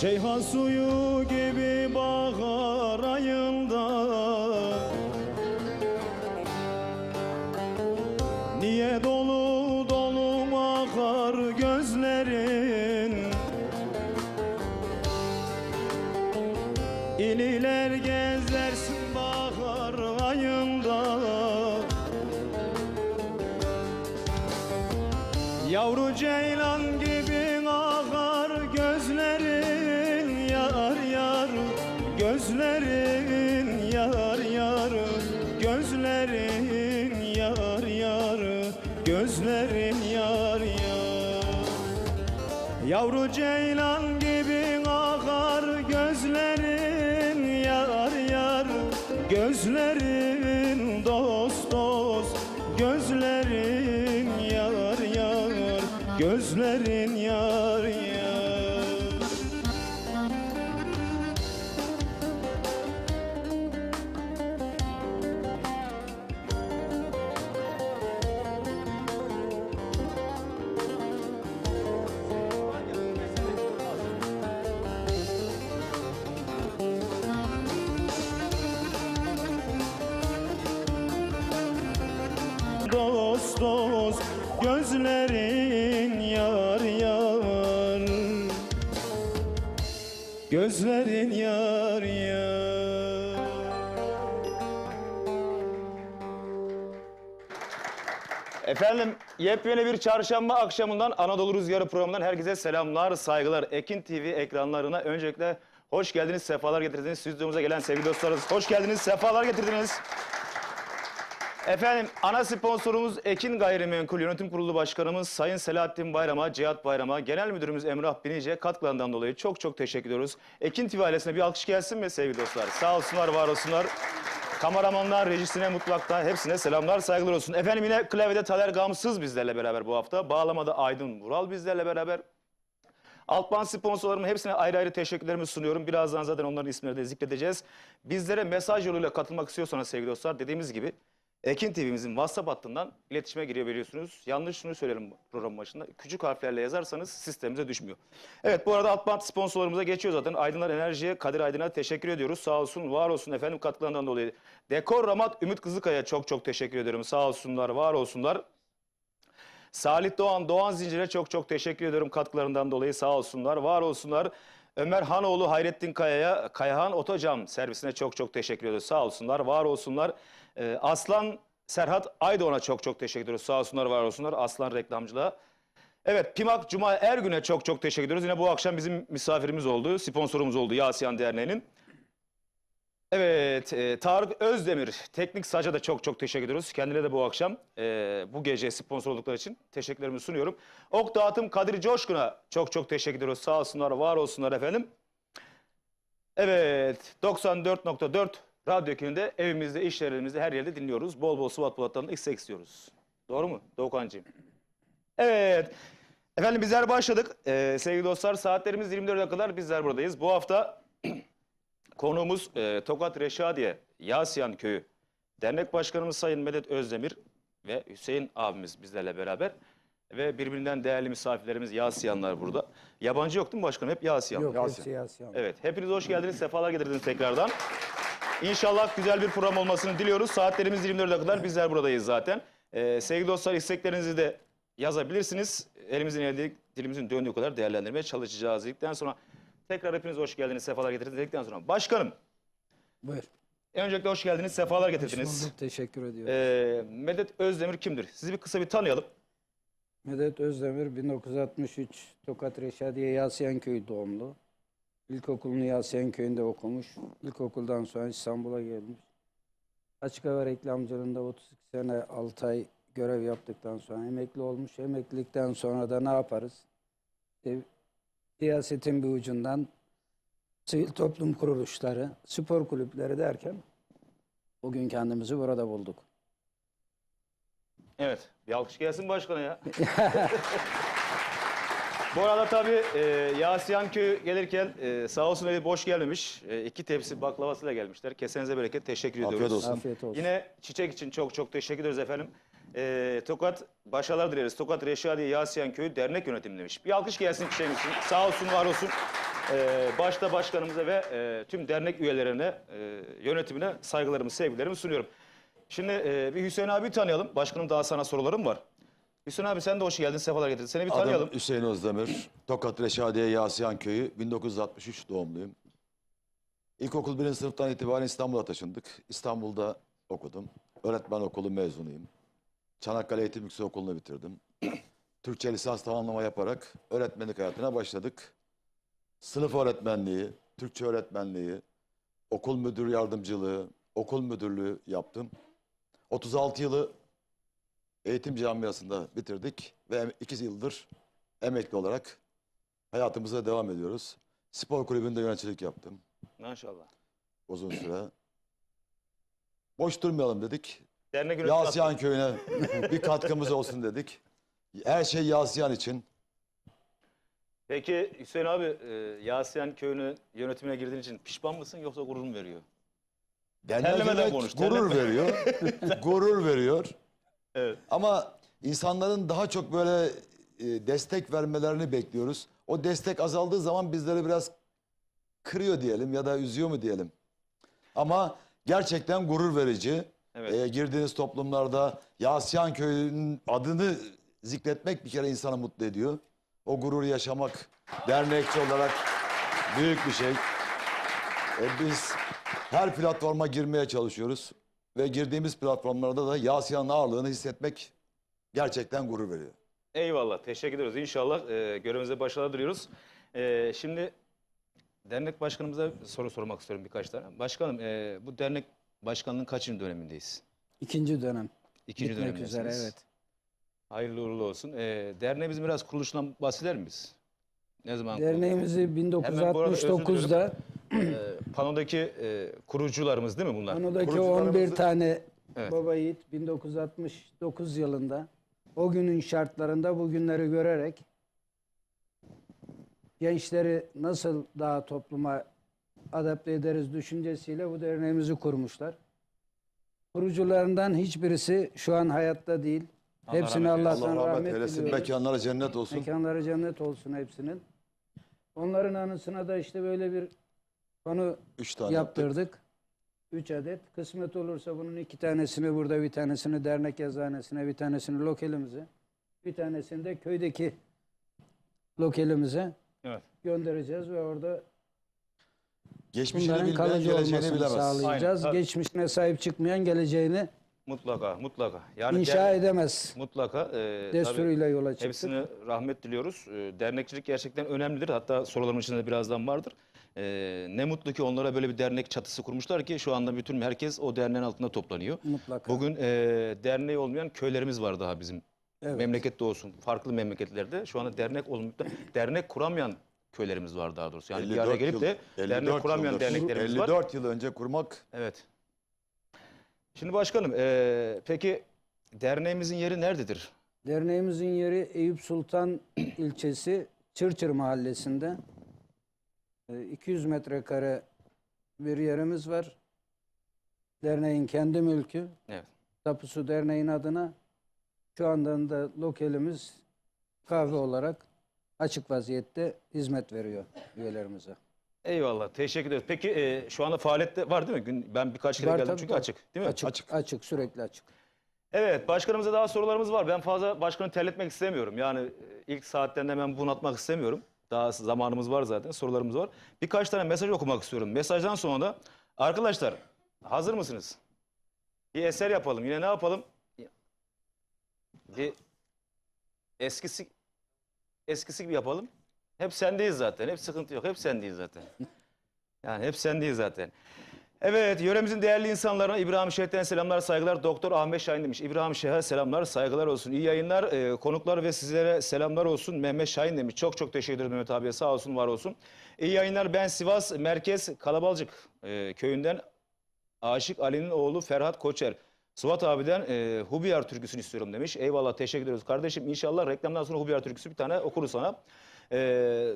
Ceyhan suyu gibi bahar ayında, niye dolu dolu akar gözlerin? İliler gezersin bahar ayında, yavru ceylan gibi akar gözlerin, yar yar gözlerin, yar yar gözlerin, yar yar gözlerin, yar yar. Yavru ceylan gibi akar gözlerin, yar yar gözlerin, dost dost gözlerin, yar yar gözlerin, yar yar. Dost dost gözlerin, yar yar gözlerin, yar yar. Efendim, yepyeni bir çarşamba akşamından Anadolu Rüzgarı programından herkese selamlar, saygılar. Ekin TV ekranlarına öncelikle hoş geldiniz, sefalar getirdiniz. Stüdyomuza gelen sevgili dostlarımız hoş geldiniz, sefalar getirdiniz. Efendim, ana sponsorumuz Ekin Gayrimenkul Yönetim Kurulu Başkanımız Sayın Selahattin Bayram'a, Cihat Bayram'a, Genel Müdürümüz Emrah Binice katkılarından dolayı çok teşekkür ediyoruz. Ekin TV ailesine bir alkış gelsin mi sevgili dostlar? Sağ olsunlar, var olsunlar. Kameramanlar, rejisine, mutfakta hepsine selamlar, saygılar olsun. Efendim yine klavyede Taner Gamsız bizlerle beraber bu hafta. Bağlamada Aydın Vural bizlerle beraber. Altban sponsorlarımın hepsine ayrı ayrı teşekkürlerimi sunuyorum. Birazdan zaten onların isimlerini de zikredeceğiz. Bizlere mesaj yoluyla katılmak istiyorsanız sevgili dostlar, dediğimiz gibi Ekin TV'mizin WhatsApp hattından iletişime girebiliyorsunuz. Yalnız şunu söyleyelim programın başında. Küçük harflerle yazarsanız sistemimize düşmüyor. Evet, bu arada Altban sponsorlarımıza geçiyor zaten. Aydınlar Enerji'ye, Kadir Aydın'a teşekkür ediyoruz. Sağ olsun, var olsun efendim katkılarından dolayı. Dekor Ramat Ümit Kızıkaya çok teşekkür ediyorum. Sağ olsunlar, var olsunlar. Salih Doğan, Doğan Zincir'e çok teşekkür ediyorum katkılarından dolayı. Sağ olsunlar, var olsunlar. Ömer Hanoğlu, Hayrettin Kaya'ya, Kayahan Otocam servisine çok teşekkür ediyoruz. Sağ olsunlar, var olsunlar. Aslan Serhat Aydoğan'a çok teşekkür ediyoruz. Sağ olsunlar, var olsunlar. Aslan reklamcılığa. Evet, Pimak Cuma Ergün'e çok teşekkür ediyoruz. Yine bu akşam bizim misafirimiz oldu, sponsorumuz oldu Yasiyan Derneği'nin. Evet, Tarık Özdemir, Teknik Saç'a da çok teşekkür ediyoruz. Kendine de bu akşam, bu gece sponsor oldukları için teşekkürlerimi sunuyorum. Ok Dağıtım Kadir Coşkun'a çok teşekkür ediyoruz. Sağ olsunlar, var olsunlar efendim. Evet, 94.4 Radyo Ekini'nde evimizde, iş yerimizde, her yerde dinliyoruz. Bol bol Sıvat Polatlar'ın X istiyoruz. Doğru mu Doğukancığım? Evet. Efendim bizler başladık. Sevgili dostlar, saatlerimiz 24'e kadar bizler buradayız. Bu hafta konuğumuz Tokat Reşadiye Yasiyan Köyü Dernek Başkanımız Sayın Medet Özdemir ve Hüseyin abimiz bizlerle beraber. Ve birbirinden değerli misafirlerimiz Yasiyanlar burada. Yabancı yok değil mi başkanım? Hep Yasiyan. Yok, hepsi Yasiyan. Evet, hepiniz hoş geldiniz, sefalar getirdiniz tekrardan. İnşallah güzel bir program olmasını diliyoruz. Saatlerimiz 24'e kadar bizler buradayız zaten. Sevgili dostlar, isteklerinizi de yazabilirsiniz. Elimizin elde, dilimizin döndüğü kadar değerlendirmeye çalışacağız. Dedikten sonra tekrar hepiniz hoş geldiniz, sefalar getirdiniz dedikten sonra. Başkanım. Buyur. Öncelikle hoş geldiniz, sefalar Hoş getirdiniz. bulduk, teşekkür ediyorum. Medet Özdemir kimdir? Sizi bir kısa bir tanıyalım. Medet Özdemir 1963 Tokat Reşadiye Yasiyan Köyü doğumlu. İlkokulunu Yasiyan Köyü'nde okumuş. İlkokuldan sonra İstanbul'a gelmiş. Açık hava reklamcılığında 32 sene 6 ay görev yaptıktan sonra emekli olmuş. Emeklilikten sonra da ne yaparız? Siyasetin bir ucundan sivil toplum kuruluşları, spor kulüpleri derken bugün kendimizi burada bulduk. Evet, bir alkış gelsin başkana ya. Bu arada tabii Yasiyan Köyü gelirken sağ olsun evi boş gelmemiş. 2 tepsi baklavasıyla gelmişler. Kesenize bereket, teşekkür ediyoruz. Afiyet olsun. Afiyet olsun. Yine çiçek için çok teşekkür ederiz efendim. Tokat, başarılar dileriz. Tokat Reşadiye Yasiyan Köyü Dernek Yönetimi demiş. Bir alkış gelsin çiçeğimiz için. Sağ olsun, var olsun. Başta başkanımıza ve tüm dernek üyelerine, yönetimine saygılarımı, sevgilerimi sunuyorum. Şimdi bir Hüseyin abi tanıyalım. Başkanım daha sana sorularım var. Hüseyin abi sen de hoş geldin, sefalar getirdin. Seni bir tanıyalım. Adım Hüseyin Özdemir. Tokat Reşadiye Yasiyan Köyü, 1963 doğumluyum. İlkokul 1. sınıftan itibaren İstanbul'a taşındık. İstanbul'da okudum. Öğretmen okulu mezunuyum. Çanakkale Eğitim Yüksekokulu'nu bitirdim. Türkçe lisans tamamlama yaparak öğretmenlik hayatına başladık. Sınıf öğretmenliği, Türkçe öğretmenliği, okul müdür yardımcılığı, okul müdürlüğü yaptım. 36 yılı eğitim camiasında bitirdik ve 2 yıldır emekli olarak hayatımıza devam ediyoruz. Spor kulübünde yöneticilik yaptım Maşallah. uzun süre. Boş durmayalım dedik. Dernek yönetimi Yasiyan köyüne bir katkımız olsun dedik. Her şey Yasiyan için. Peki Hüseyin abi, Yasiyan Köyü'nün yönetimine girdiğin için pişman mısın yoksa gurur mu veriyor? Terlemeden Dernek konuş, gurur veriyor. Gurur veriyor. Evet. Ama insanların daha çok böyle destek vermelerini bekliyoruz. O destek azaldığı zaman bizleri biraz kırıyor diyelim ya da üzüyor mu diyelim. Ama gerçekten gurur verici. Evet. Girdiğiniz toplumlarda Yasiyan Köyü'nün adını zikretmek bir kere insanı mutlu ediyor. O gururu yaşamak dernekçi olarak büyük bir şey. Biz her platforma girmeye çalışıyoruz. Ve girdiğimiz platformlarda da Yasiyan'ın ağırlığını hissetmek gerçekten gurur veriyor. Eyvallah, teşekkür ediyoruz. İnşallah görevimize başarılar diliyoruz. Şimdi dernek başkanımıza soru sormak istiyorum birkaç tane. Başkanım, bu dernek başkanlığının kaçıncı dönemindeyiz? 2. dönem. İkinci Bitmek dönemindesiniz. üzere, evet. Hayırlı uğurlu olsun. Derneğimizin biraz kuruluşundan bahseder miyiz? Ne zaman kuruldu? Derneğimizi Hemen bu arada özür 1969'da Panodaki kurucularımız değil mi bunlar? Anadaki Kurucularımızı- 11 tane Evet. baba yiğit 1969 yılında o günün şartlarında bugünleri görerek gençleri nasıl daha topluma adapte ederiz düşüncesiyle bu derneğimizi kurmuşlar. Kurucularından hiçbirisi şu an hayatta değil. Allah Hepsine rahmet eylesin. Allah'tan Allah rahmet rahmet eylesin. diliyoruz. Mekanları cennet olsun. Mekanları cennet olsun hepsinin. Onların anısına da işte böyle bir konu 3 tane yaptırdık. 3 adet. Kısmet olursa bunun 2 tanesini burada, bir tanesini dernek eczanesine, bir tanesini lokalimize, bir tanesini de köydeki lokalimize Evet. göndereceğiz ve orada Geçmişini bunların bilmeyen kalıcı geleceğini olmasını bilemez. sağlayacağız. Aynen, tabii. Geçmişine sahip çıkmayan geleceğini Mutlaka, mutlaka. Yani inşa edemez. mutlaka. Tabii. Desturuyla yola çıktık. Hepsine rahmet diliyoruz. Dernekçilik gerçekten önemlidir. Hatta sorularımın içinde birazdan vardır. Ne mutlu ki onlara böyle bir dernek çatısı kurmuşlar ki şu anda bütün herkes o derneğin altında toplanıyor. Mutlaka. Bugün derneği olmayan köylerimiz var daha bizim. Evet. Memlekette olsun, farklı memleketlerde. Şu anda dernek kuramayan köylerimiz var daha doğrusu. Yani bir araya gelip de dernek kuramayan derneklerimiz var. 54 yıl önce kurmak Evet. Şimdi başkanım, peki derneğimizin yeri nerededir? Derneğimizin yeri Eyüp Sultan ilçesi Çırçır mahallesinde. 200 metrekare bir yerimiz var. Derneğin kendi mülkü. Evet. Tapusu derneğin adına. Şu anda da lokalimiz kahve olarak açık vaziyette hizmet veriyor üyelerimize. Eyvallah, teşekkür ederiz. Peki şu anda faaliyette var değil mi? Ben birkaç kere Var, geldim tabii, çünkü tabii. açık değil mi? Açık, sürekli açık. Evet, başkanımıza daha sorularımız var. Ben fazla başkanı terletmek istemiyorum. Yani ilk saatten hemen bunaltmak istemiyorum. Daha zamanımız var zaten, sorularımız var. Birkaç tane mesaj okumak istiyorum. Mesajdan sonra da arkadaşlar hazır mısınız? Bir eser yapalım. Yine ne yapalım? Bir eskisi gibi yapalım. Hep sendeyiz zaten. Hep sıkıntı yok. Hep sendeyiz zaten. Yani hep sendeyiz zaten. Evet, yöremizin değerli insanlarına İbrahim Şeyh'ten selamlar, saygılar. Doktor Ahmet Şahin demiş. İbrahim Şeyh'e selamlar, saygılar olsun. İyi yayınlar, konuklar ve sizlere selamlar olsun. Mehmet Şahin demiş. Çok çok teşekkür ederim Mehmet abiye. Sağ olsun, var olsun. İyi yayınlar. Ben Sivas Merkez Kalabalcık köyünden Aşık Ali'nin oğlu Ferhat Koçer. Suat abiden Hubiyar türküsünü istiyorum demiş. Eyvallah, teşekkür ediyoruz. Kardeşim inşallah reklamdan sonra Hubiyar türküsü bir tane okuruz sana.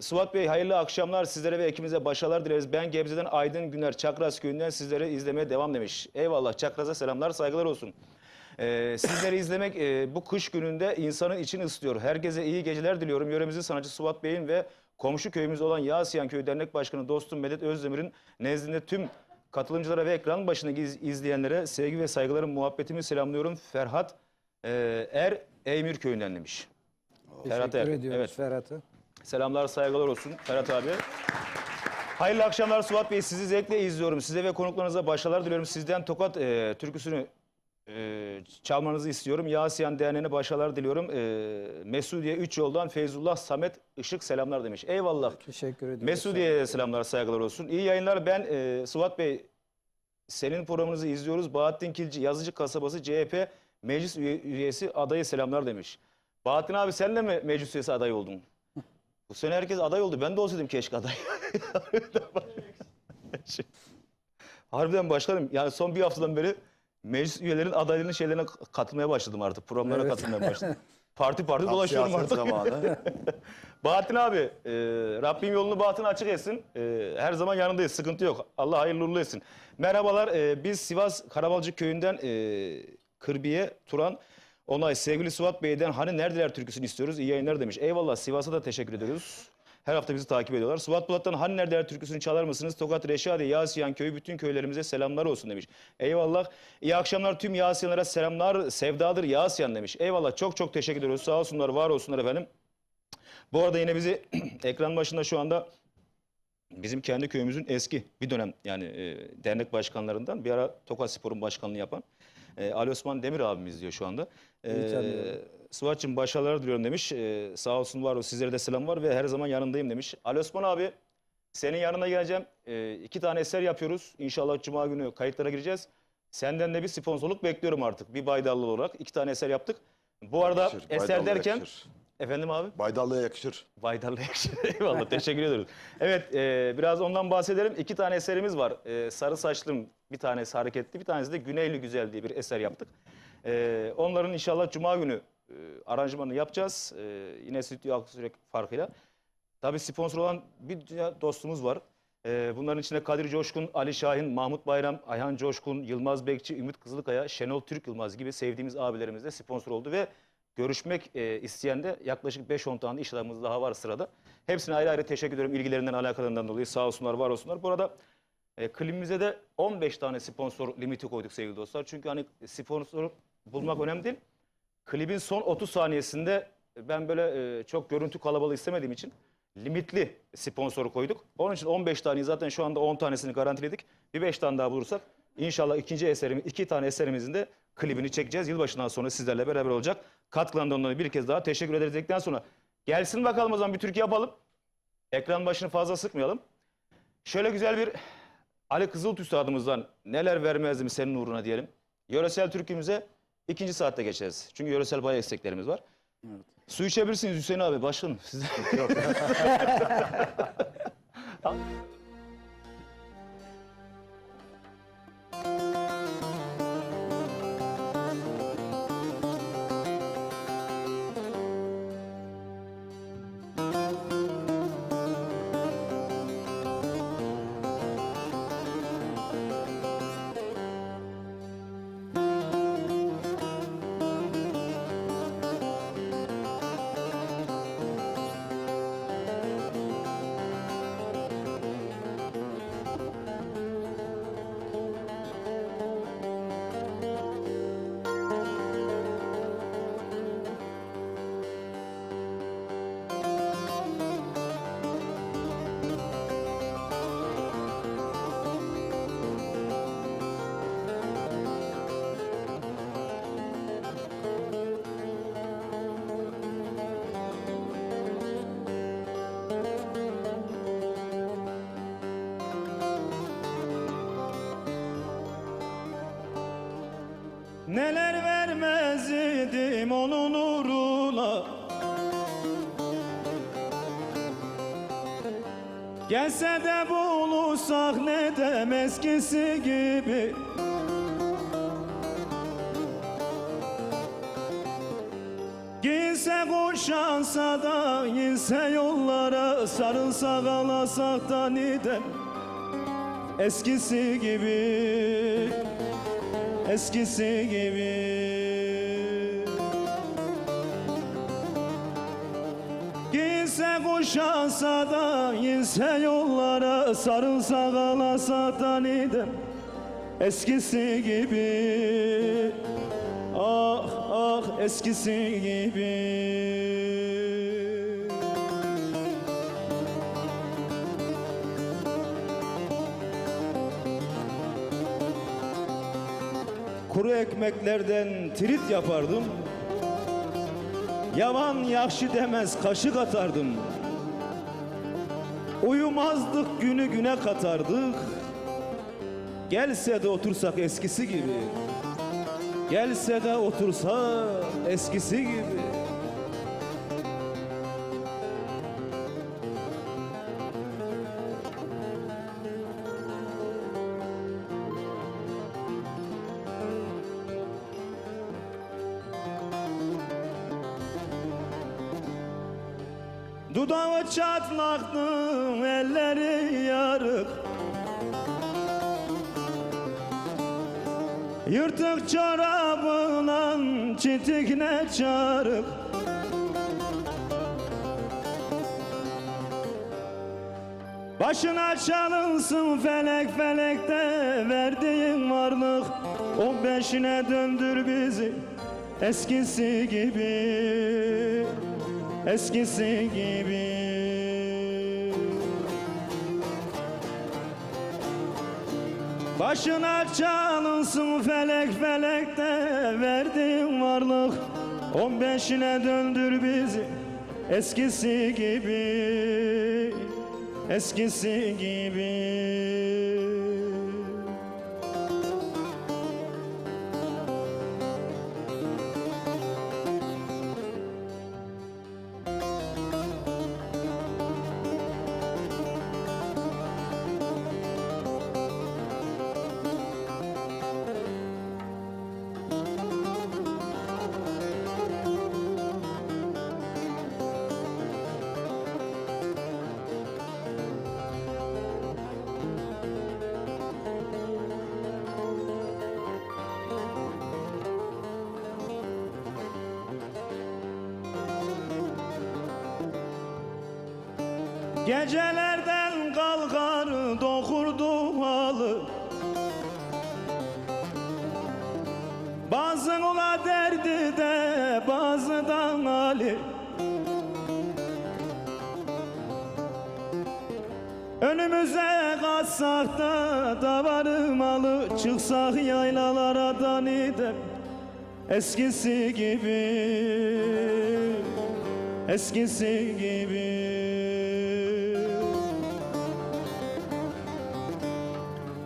Suat Bey hayırlı akşamlar, sizlere ve ekibimize başarılar dileriz. Ben Gebze'den Aydın Güner Çakraz köyünden sizleri izlemeye devam demiş. Eyvallah, Çakraz'a selamlar, saygılar olsun. Sizleri izlemek bu kış gününde insanın için ısıtıyor. Herkese iyi geceler diliyorum. Yöremizin sanatçı Suat Bey'in ve komşu köyümüz olan Yağsiyan Köyü Dernek Başkanı dostum Medet Özdemir'in nezdinde tüm katılımcılara ve ekran başındaki izleyenlere sevgi ve saygılarım, muhabbetimi selamlıyorum. Ferhat Eymir Köyü'nden demiş. Ferhat Teşekkür ediyoruz evet. Ferhat'a. Selamlar, saygılar olsun Ferhat abi. Hayırlı akşamlar Suat Bey. Sizi zevkle izliyorum. Size ve konuklarınıza başarılar diliyorum. Sizden Tokat türküsünü çalmanızı istiyorum. Yağsiyan Derneği'ne başarılar diliyorum. Mesudiye 3 yoldan Feyzullah Samet Işık selamlar demiş. Eyvallah. Teşekkür ediyoruz. Mesudiye'ye selamlar, saygılar olsun. İyi yayınlar. Ben Suat Bey, senin programınızı izliyoruz. Bahattin Kilci, Yazıcı Kasabası CHP meclis üyesi adayı selamlar demiş. Bahattin abi sen de mi meclis üyesi aday oldun? Bu sene herkes aday oldu. Ben de olsaydım keşke aday. Harbiden başkanım. Yani son bir haftadan beri meclis üyelerinin adaylarının şeylerine katılmaya başladım artık. Programlara Evet. katılmaya başladım. Parti Tam dolaşıyorum siyaset artık. zamanı. Bahattin abi, Rabbim yolunu bahtını açık etsin. Her zaman yanındayız, sıkıntı yok. Allah hayırlı uğurlu etsin. Merhabalar, biz Sivas Karabalcık Köyü'nden Kırbiye Turan Onay, sevgili Suat Bey'den hani neredeler türküsünü istiyoruz. İyi yayınlar demiş. Eyvallah, Sivas'a da teşekkür ediyoruz. Her hafta bizi takip ediyorlar. Suat Bulat'tan hani neredeler türküsünü çalar mısınız? Tokat Reşadiye Yağsiyan Köyü bütün köylerimize selamlar olsun demiş. Eyvallah. İyi akşamlar tüm Yağsiyanlara selamlar. Sevdadır Yağsiyan demiş. Eyvallah. Çok çok teşekkür ediyoruz. Sağ olsunlar, var olsunlar efendim. Bu arada yine bizi ekran başında şu anda bizim kendi köyümüzün eski bir dönem yani dernek başkanlarından bir ara Tokat Spor'un başkanlığı yapan Ali Osman Demir abimiz diyor şu anda. Suat'cığım başarılar diliyorum demiş. Sağ olsun, var olsun, sizlere de selam var ve her zaman yanındayım demiş. Ali Osman abi, senin yanına geleceğim. 2 tane eser yapıyoruz. İnşallah Cuma günü kayıtlara gireceğiz. Senden de bir sponsorluk bekliyorum artık. Bir Baydallı olarak 2 tane eser yaptık. Bu arada Yakışır, eser Baydallı'ya derken... yakışır. Efendim abi? Baydallı'ya yakışır. Baydarlı yakışır. Eyvallah, teşekkür ediyoruz. Evet, biraz ondan bahsedelim. 2 tane eserimiz var. Sarı Saçlım bir tanesi hareketli, bir tanesi de Güneyli Güzel diye bir eser yaptık. Onların inşallah Cuma günü aranjmanını yapacağız. Yine stüdyo halkı sürekli farkıyla. Tabii sponsor olan bir dünya dostumuz var. Bunların içinde Kadir Coşkun, Ali Şahin, Mahmut Bayram, Ayhan Coşkun, Yılmaz Bekçi, Ümit Kızılkaya, Şenol Türk Yılmaz gibi sevdiğimiz abilerimiz de sponsor oldu ve görüşmek isteyen de yaklaşık 5-10 tane iş adamımız daha var sırada. Hepsine ayrı ayrı teşekkür ediyorum ilgilerinden, alakalarından dolayı. Sağ olsunlar, var olsunlar. Bu arada klibimize de 15 tane sponsor limiti koyduk sevgili dostlar. Çünkü hani sponsor bulmak önemli değil. Klibin son 30 saniyesinde ben böyle çok görüntü kalabalığı istemediğim için limitli sponsoru koyduk. Onun için 15 taneyi zaten şu anda 10 tanesini garantiledik. Bir 5 tane daha bulursak inşallah 2 tane eserimizin de klibini çekeceğiz. Yılbaşından sonra sizlerle beraber olacak. Katkılarından onlara bir kez daha teşekkür ederiz dedikten sonra gelsin bakalım o zaman bir türkü yapalım. Ekran başını fazla sıkmayalım. Şöyle güzel bir Ali Kızılt Üstadımızdan neler vermezdim senin uğruna diyelim. Yöresel türkümüze 2. saatte geçeceğiz. Çünkü yöresel bayağı isteklerimiz var. Evet. Su içebilirsiniz Hüseyin abi, başkanım. Siz... Neler vermez idim onun uğruna. Gelse de bulursak ne dem eskisi gibi. Giyse kuşansa da inse yollara, sarılsak ağlasak da nidem eskisi gibi, eskisi gibi. Giyse Gitse kuşansa da inse yollara, sarılsa kalasa da nidem eskisi gibi. Ah ah eskisi gibi. Kuru ekmeklerden trit yapardım. Yavan yakşı demez kaşık atardım. Uyumazdık günü güne katardık. Gelse de otursak eskisi gibi. Gelse de otursak eskisi gibi. Dudağı çatlaktı, elleri yarık. Yırtık çorabıyla çitik ne çarık. Başına çalınsın felek felekte verdiğin varlık. 15'ine döndür bizi eskisi gibi. Eskisi gibi. Başına çalınsın felek felekte verdiğin varlık. 15'ine döndür bizi eskisi gibi. Eskisi gibi. Gecelerden kalkar dokurdu halı. Bazı ula derdi de bazıdan hali. Önümüze kaçsak da davarı malı, çıksak yaylalara da nidem eskisi gibi. Eskisi gibi.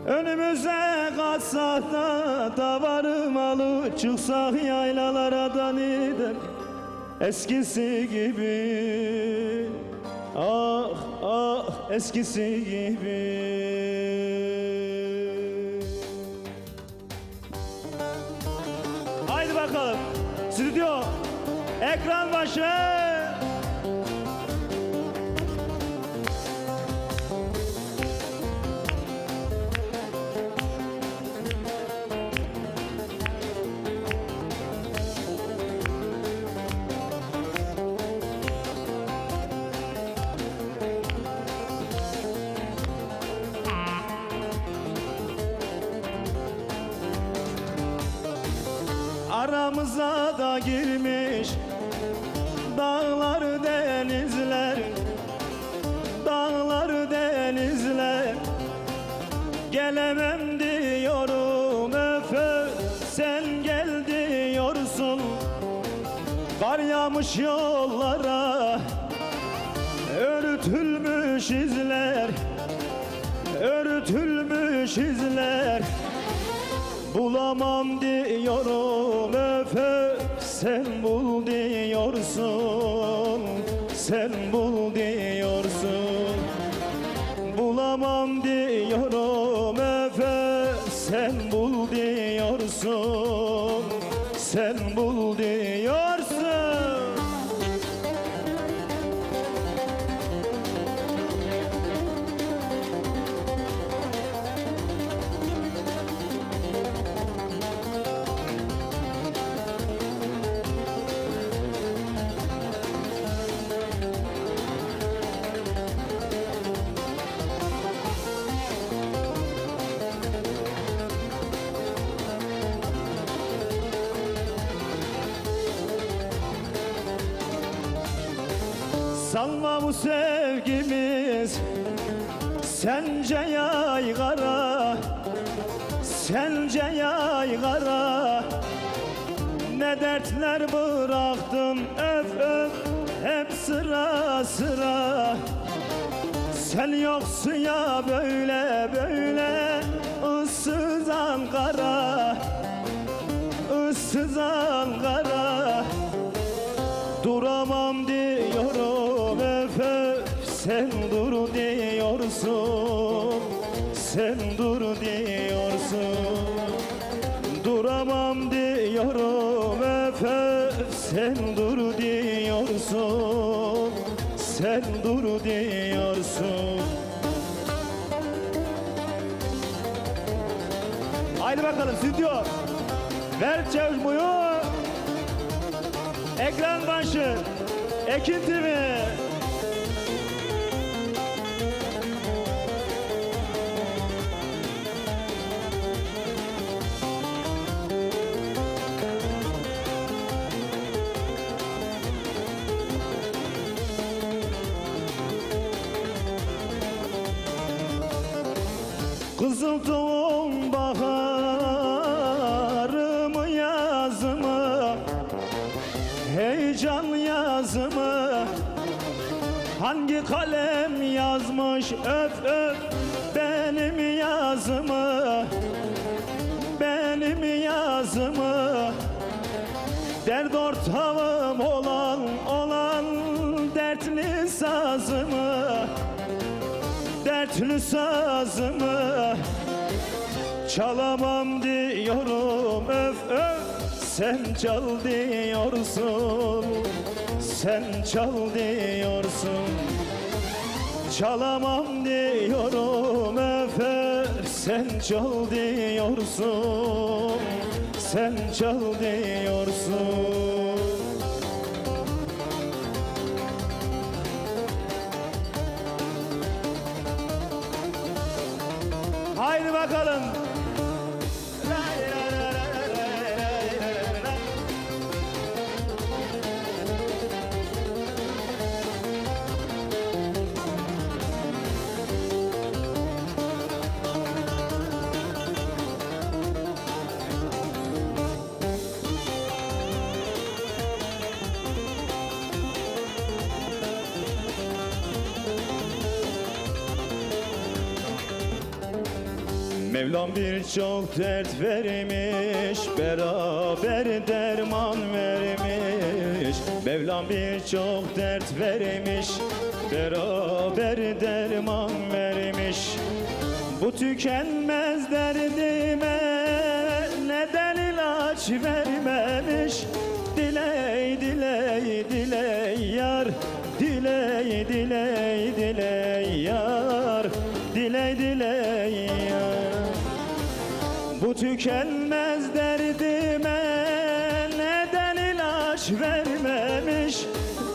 Önümüze kaçsak da davarı malı, çıksak yaylalara da nidem eskisi gibi. Ah ah eskisi gibi. Haydi bakalım stüdyo, ekran başı. Aramıza da girmiş dağlar denizler, dağlar denizler. Gelemem diyorum öf sen gel diyorsun. Kar yağmış yollara, örtülmüş izler, örtülmüş izler. Bulamam diyorum öf sen bul diyorsun, sen bul diyorsun. Bulamam diyorum öf sen bul diyorsun, sen bul diyorsun. Salma bu sevgimiz sence yaygara, sence yaygara. Ne dertler bıraktın öf öf hep sıra sıra. Sen yoksun ya böyle böyle ıssız Ankara, ıssız Ankara. Duramam diyorum öf öf sen dur diyorsun, sen dur diyorsun. Duramam diyorum öf öf sen dur diyorsun, sen dur diyorsun. Haydi bakalım stüdyo. Ver çevuşmuyu. Ekran başı. Ekin TV. Kızıltığım baharımı yazımı, heyecan yazımı. Hangi kalem yazmış öf öf benim yazımı, benim yazımı. Dert ortağım olan dertli sazımı, dertli sazımı. Çalamam diyorum öf öf sen çal diyorsun, sen çal diyorsun. Çalamam diyorum öf öf sen çal diyorsun, sen çal diyorsun. Haydi bakalım. Mevlam birçok dert vermiş, beraber derman vermiş. Mevlam birçok dert vermiş, beraber derman vermiş. Bu tükenmez derdime neden ilaç vermemiş? Diley diley diley yar, diley diley diley yar, diley diley yar. Bu tükenmez derdime neden ilaç vermemiş?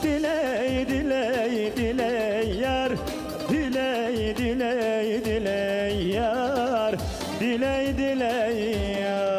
Diley diley diley yar, diley diley diley yar, diley diley yar.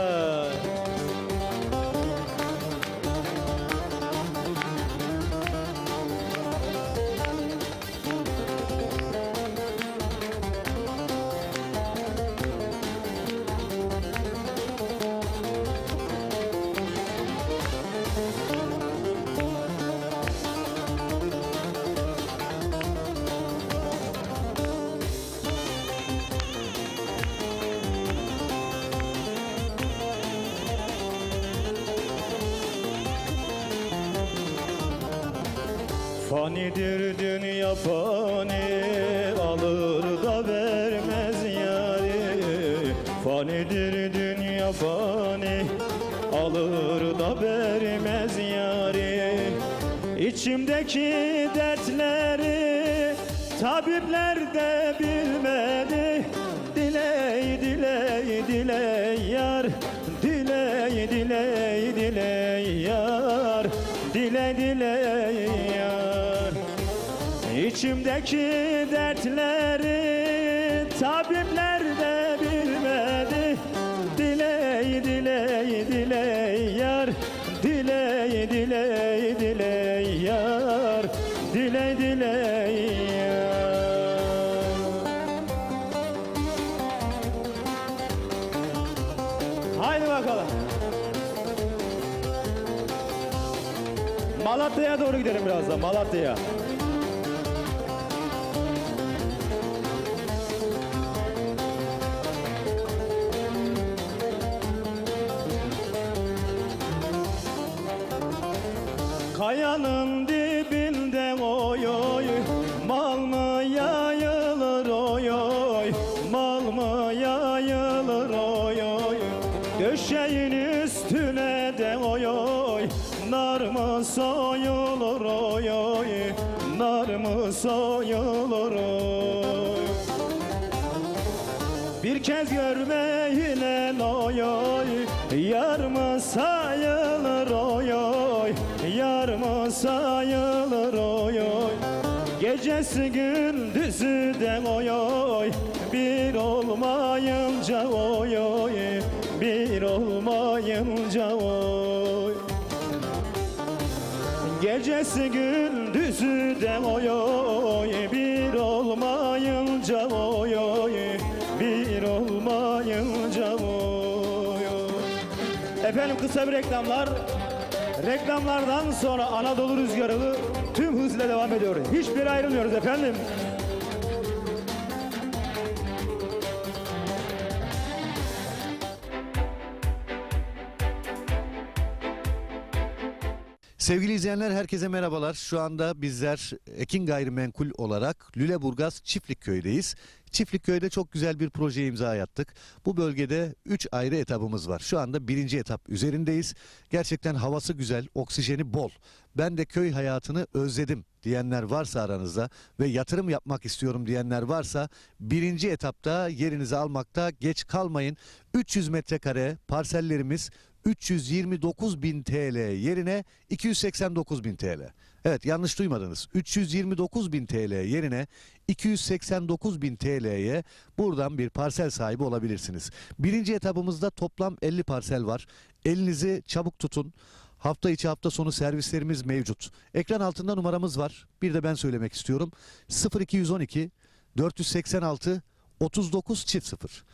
Fanidir dünya fani, alır da vermez yari. Fanidir dünya fani, alır da vermez yari. İçimdeki dertleri tabipler de bilmedi. Diley diley diley yar, diley diley diley yar, diley diley yar. İçimdeki dertleri tabipler de bilmedi. Diley diley diley yar, diley diley diley yar, diley diley Haydi bakalım. Malatya'ya doğru gidelim birazdan. Malatya'ya. Kayanın dibinde oy oy, mal mı yayılır oy oy, mal mı yayılır oy oy, döşeğin üstüne de oy oy, nar mı soyulur oy oy, nar mı soyulur oy. Bir kez görmeyle oy oy, yar mı sayılır oy oy, yar mı sayılır oy oy. Gecesi gündüzü de oy oy, bir olmayınca oy oy, bir olmayınca oy. Gecesi gündüzü de oy oy, bir olmayınca oy oy, bir olmayınca oy oy. Efendim kısa bir reklamlar. Reklamlardan sonra Anadolu Rüzgarı tüm hızla devam ediyor. Hiçbir ayrılmıyoruz efendim. Sevgili izleyenler herkese merhabalar. Şu anda bizler Ekin Gayrimenkul olarak Lüleburgaz Çiftlikköy'deyiz. Çiftlikköy'de çok güzel bir projeye imza attık. Bu bölgede 3 ayrı etapımız var. Şu anda 1. etap üzerindeyiz. Gerçekten havası güzel, oksijeni bol. Ben de köy hayatını özledim diyenler varsa aranızda ve yatırım yapmak istiyorum diyenler varsa 1. etapta yerinizi almakta geç kalmayın. 300 metrekare parsellerimiz 329.000 TL yerine 289.000 TL. Evet, yanlış duymadınız. 329.000 TL yerine 289.000 TL'ye buradan bir parsel sahibi olabilirsiniz. 1. etapımızda toplam 50 parsel var. Elinizi çabuk tutun. Hafta içi hafta sonu servislerimiz mevcut. Ekran altında numaramız var. Bir de ben söylemek istiyorum. 0212 486 39 0.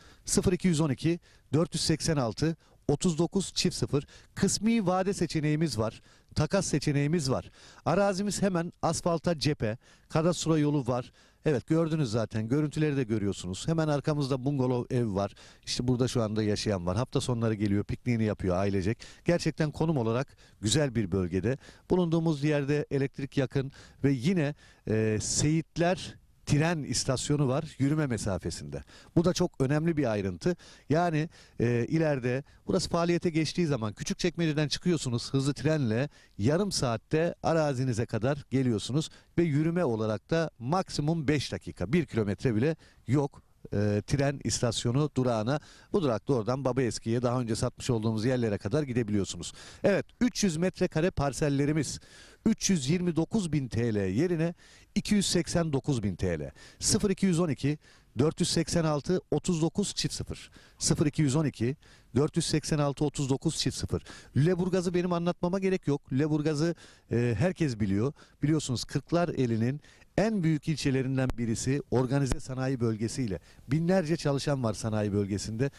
0212 486 39 0. Kısmi vade seçeneğimiz var. Takas seçeneğimiz var. Arazimiz hemen asfalta cephe. Kadastro yolu var. Evet, gördünüz zaten. Görüntüleri de görüyorsunuz. Hemen arkamızda bungalov ev var. İşte burada şu anda yaşayan var. Hafta sonları geliyor, pikniğini yapıyor ailecek. Gerçekten konum olarak güzel bir bölgede. Bulunduğumuz yerde elektrik yakın ve yine Seyitler tren istasyonu var yürüme mesafesinde. Bu da çok önemli bir ayrıntı. Yani ileride burası faaliyete geçtiği zaman Küçükçekmece'den çıkıyorsunuz hızlı trenle yarım saatte arazinize kadar geliyorsunuz ve yürüme olarak da maksimum 5 dakika 1 kilometre bile yok. Tren istasyonu durağına, bu durakta oradan Babaeski'ye daha önce satmış olduğumuz yerlere kadar gidebiliyorsunuz. Evet, 300 metrekare parsellerimiz 329.000 TL yerine 289.000 TL. 0212 486 39 0. 0212 486 39 0. Lüleburgaz'ı benim anlatmama gerek yok. Lüleburgaz'ı herkes biliyor. Biliyorsunuz Kırklareli'nin en büyük ilçelerinden birisi, organize sanayi bölgesiyle. Binlerce çalışan var sanayi bölgesinde.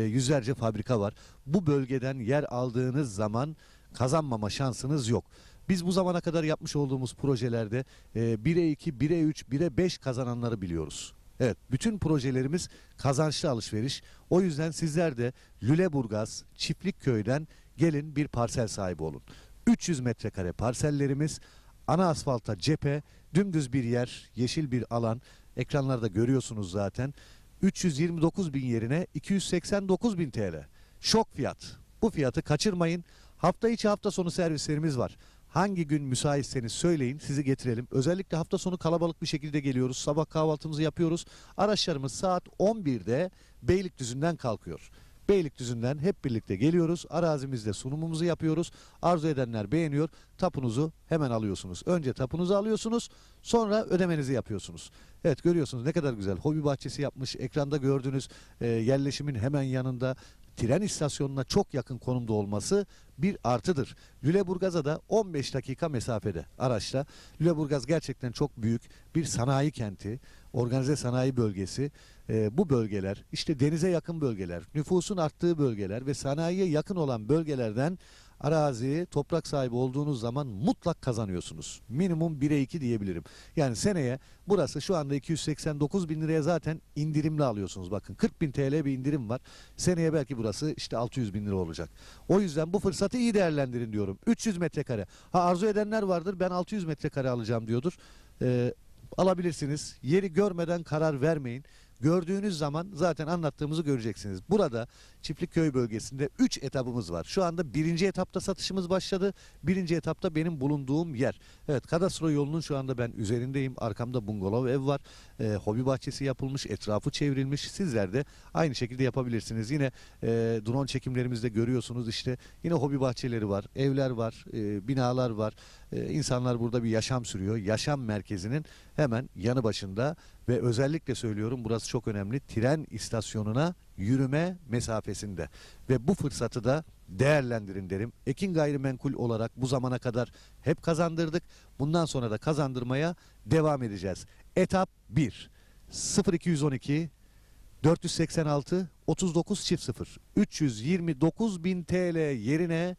Yüzlerce fabrika var. Bu bölgeden yer aldığınız zaman kazanmama şansınız yok. Biz bu zamana kadar yapmış olduğumuz projelerde 1'e 2, 1'e 3, 1'e 5 kazananları biliyoruz. Evet, bütün projelerimiz kazançlı alışveriş. O yüzden sizler de Lüleburgaz Çiftlikköy'den gelin bir parsel sahibi olun. 300 metrekare parsellerimiz, ana asfalta cephe, dümdüz bir yer, yeşil bir alan. Ekranlarda görüyorsunuz zaten. 329.000 yerine 289.000 TL. Şok fiyat. Bu fiyatı kaçırmayın. Hafta içi hafta sonu servislerimiz var. Hangi gün müsaitseniz söyleyin, sizi getirelim. Özellikle hafta sonu kalabalık bir şekilde geliyoruz. Sabah kahvaltımızı yapıyoruz. Araçlarımız saat 11'de Beylikdüzü'nden kalkıyor. Beylikdüzü'nden hep birlikte geliyoruz. Arazimizde sunumumuzu yapıyoruz. Arzu edenler beğeniyor. Tapunuzu hemen alıyorsunuz. Önce tapunuzu alıyorsunuz. Sonra ödemenizi yapıyorsunuz. Evet, görüyorsunuz ne kadar güzel. Hobi bahçesi yapmış. Ekranda gördüğünüz yerleşimin hemen yanında tren istasyonuna çok yakın konumda olması bir artıdır. Lüleburgaz'a da 15 dakika mesafede araçla. Lüleburgaz gerçekten çok büyük bir sanayi kenti, organize sanayi bölgesi. Bu bölgeler, işte denize yakın bölgeler, nüfusun arttığı bölgeler ve sanayiye yakın olan bölgelerden arazi, toprak sahibi olduğunuz zaman mutlak kazanıyorsunuz. Minimum 1'e 2 diyebilirim. Yani seneye burası şu anda 289 bin liraya zaten indirimli alıyorsunuz. Bakın 40 bin TL bir indirim var. Seneye belki burası işte 600 bin lira olacak. O yüzden bu fırsatı iyi değerlendirin diyorum. 300 metrekare. Ha, arzu edenler vardır, ben 600 metrekare alacağım diyordur. Alabilirsiniz. Yeri görmeden karar vermeyin. Gördüğünüz zaman zaten anlattığımızı göreceksiniz. Burada Çiftlikköy bölgesinde 3 etapımız var. Şu anda 1. etapta satışımız başladı. 1. etapta benim bulunduğum yer. Evet, kadastro yolunun şu anda ben üzerindeyim. Arkamda bungalov ev var. Hobi bahçesi yapılmış, etrafı çevrilmiş. Sizler de aynı şekilde yapabilirsiniz. Yine drone çekimlerimizde görüyorsunuz, işte yine hobi bahçeleri var, evler var, binalar var. İnsanlar burada bir yaşam sürüyor. Yaşam merkezinin hemen yanı başında ve özellikle söylüyorum, burası çok önemli, tren istasyonuna yürüme mesafesinde ve bu fırsatı da değerlendirin derim. Ekin Gayrimenkul olarak bu zamana kadar hep kazandırdık. Bundan sonra da kazandırmaya devam edeceğiz. Etap 1. 0212 486 39 0 329 bin TL yerine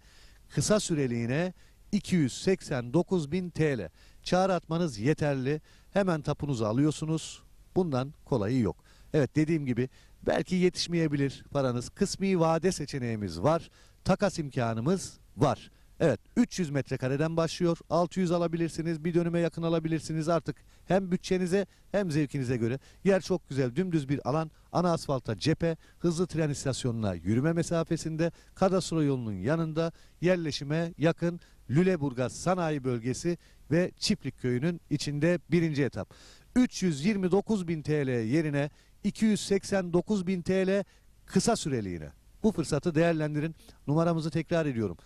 kısa süreliğine 289 bin TL. Çağrı atmanız yeterli. Hemen tapunuzu alıyorsunuz. Bundan kolayı yok. Evet, dediğim gibi belki yetişmeyebilir paranız. Kısmi vade seçeneğimiz var. Takas imkanımız var. Evet, 300 metrekareden başlıyor. 600 alabilirsiniz. Bir dönüme yakın alabilirsiniz. Artık hem bütçenize hem zevkinize göre. Yer çok güzel. Dümdüz bir alan. Ana asfalta cephe. Hızlı tren istasyonuna yürüme mesafesinde. Kadastro yolunun yanında. Yerleşime yakın. Lüleburgaz Sanayi Bölgesi ve Çiftlikköy'ünün içinde 1. etap. 329 bin TL yerine 289 bin TL kısa süreliğine. Bu fırsatı değerlendirin. Numaramızı tekrar ediyorum.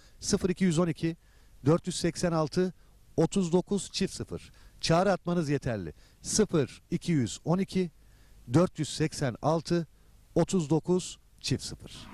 0212 486 39 0. Çağrı atmanız yeterli. 0212 486 39 0.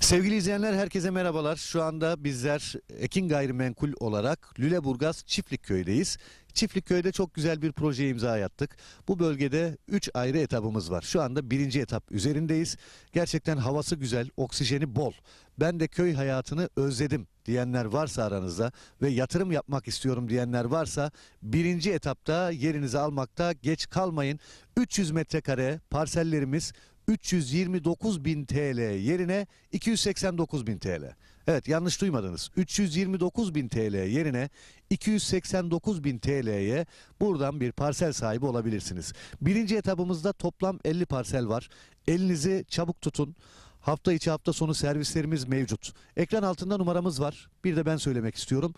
Sevgili izleyenler, herkese merhabalar. Şu anda bizler Ekin Gayrimenkul olarak Lüleburgaz Çiftlikköy'deyiz. Çiftlikköy'de çok güzel bir projeye imza attık. Bu bölgede 3 ayrı etapımız var. Şu anda 1. etap üzerindeyiz. Gerçekten havası güzel, oksijeni bol. Ben de köy hayatını özledim diyenler varsa aranızda ve yatırım yapmak istiyorum diyenler varsa 1. etapta yerinizi almakta geç kalmayın. 300 metrekare parsellerimiz 329 bin TL yerine 289 bin TL. Evet, yanlış duymadınız. 329 bin TL yerine 289 bin TL'ye buradan bir parsel sahibi olabilirsiniz. 1. etapımızda toplam 50 parsel var. Elinizi çabuk tutun. Hafta içi hafta sonu servislerimiz mevcut. Ekran altında numaramız var. Bir de ben söylemek istiyorum.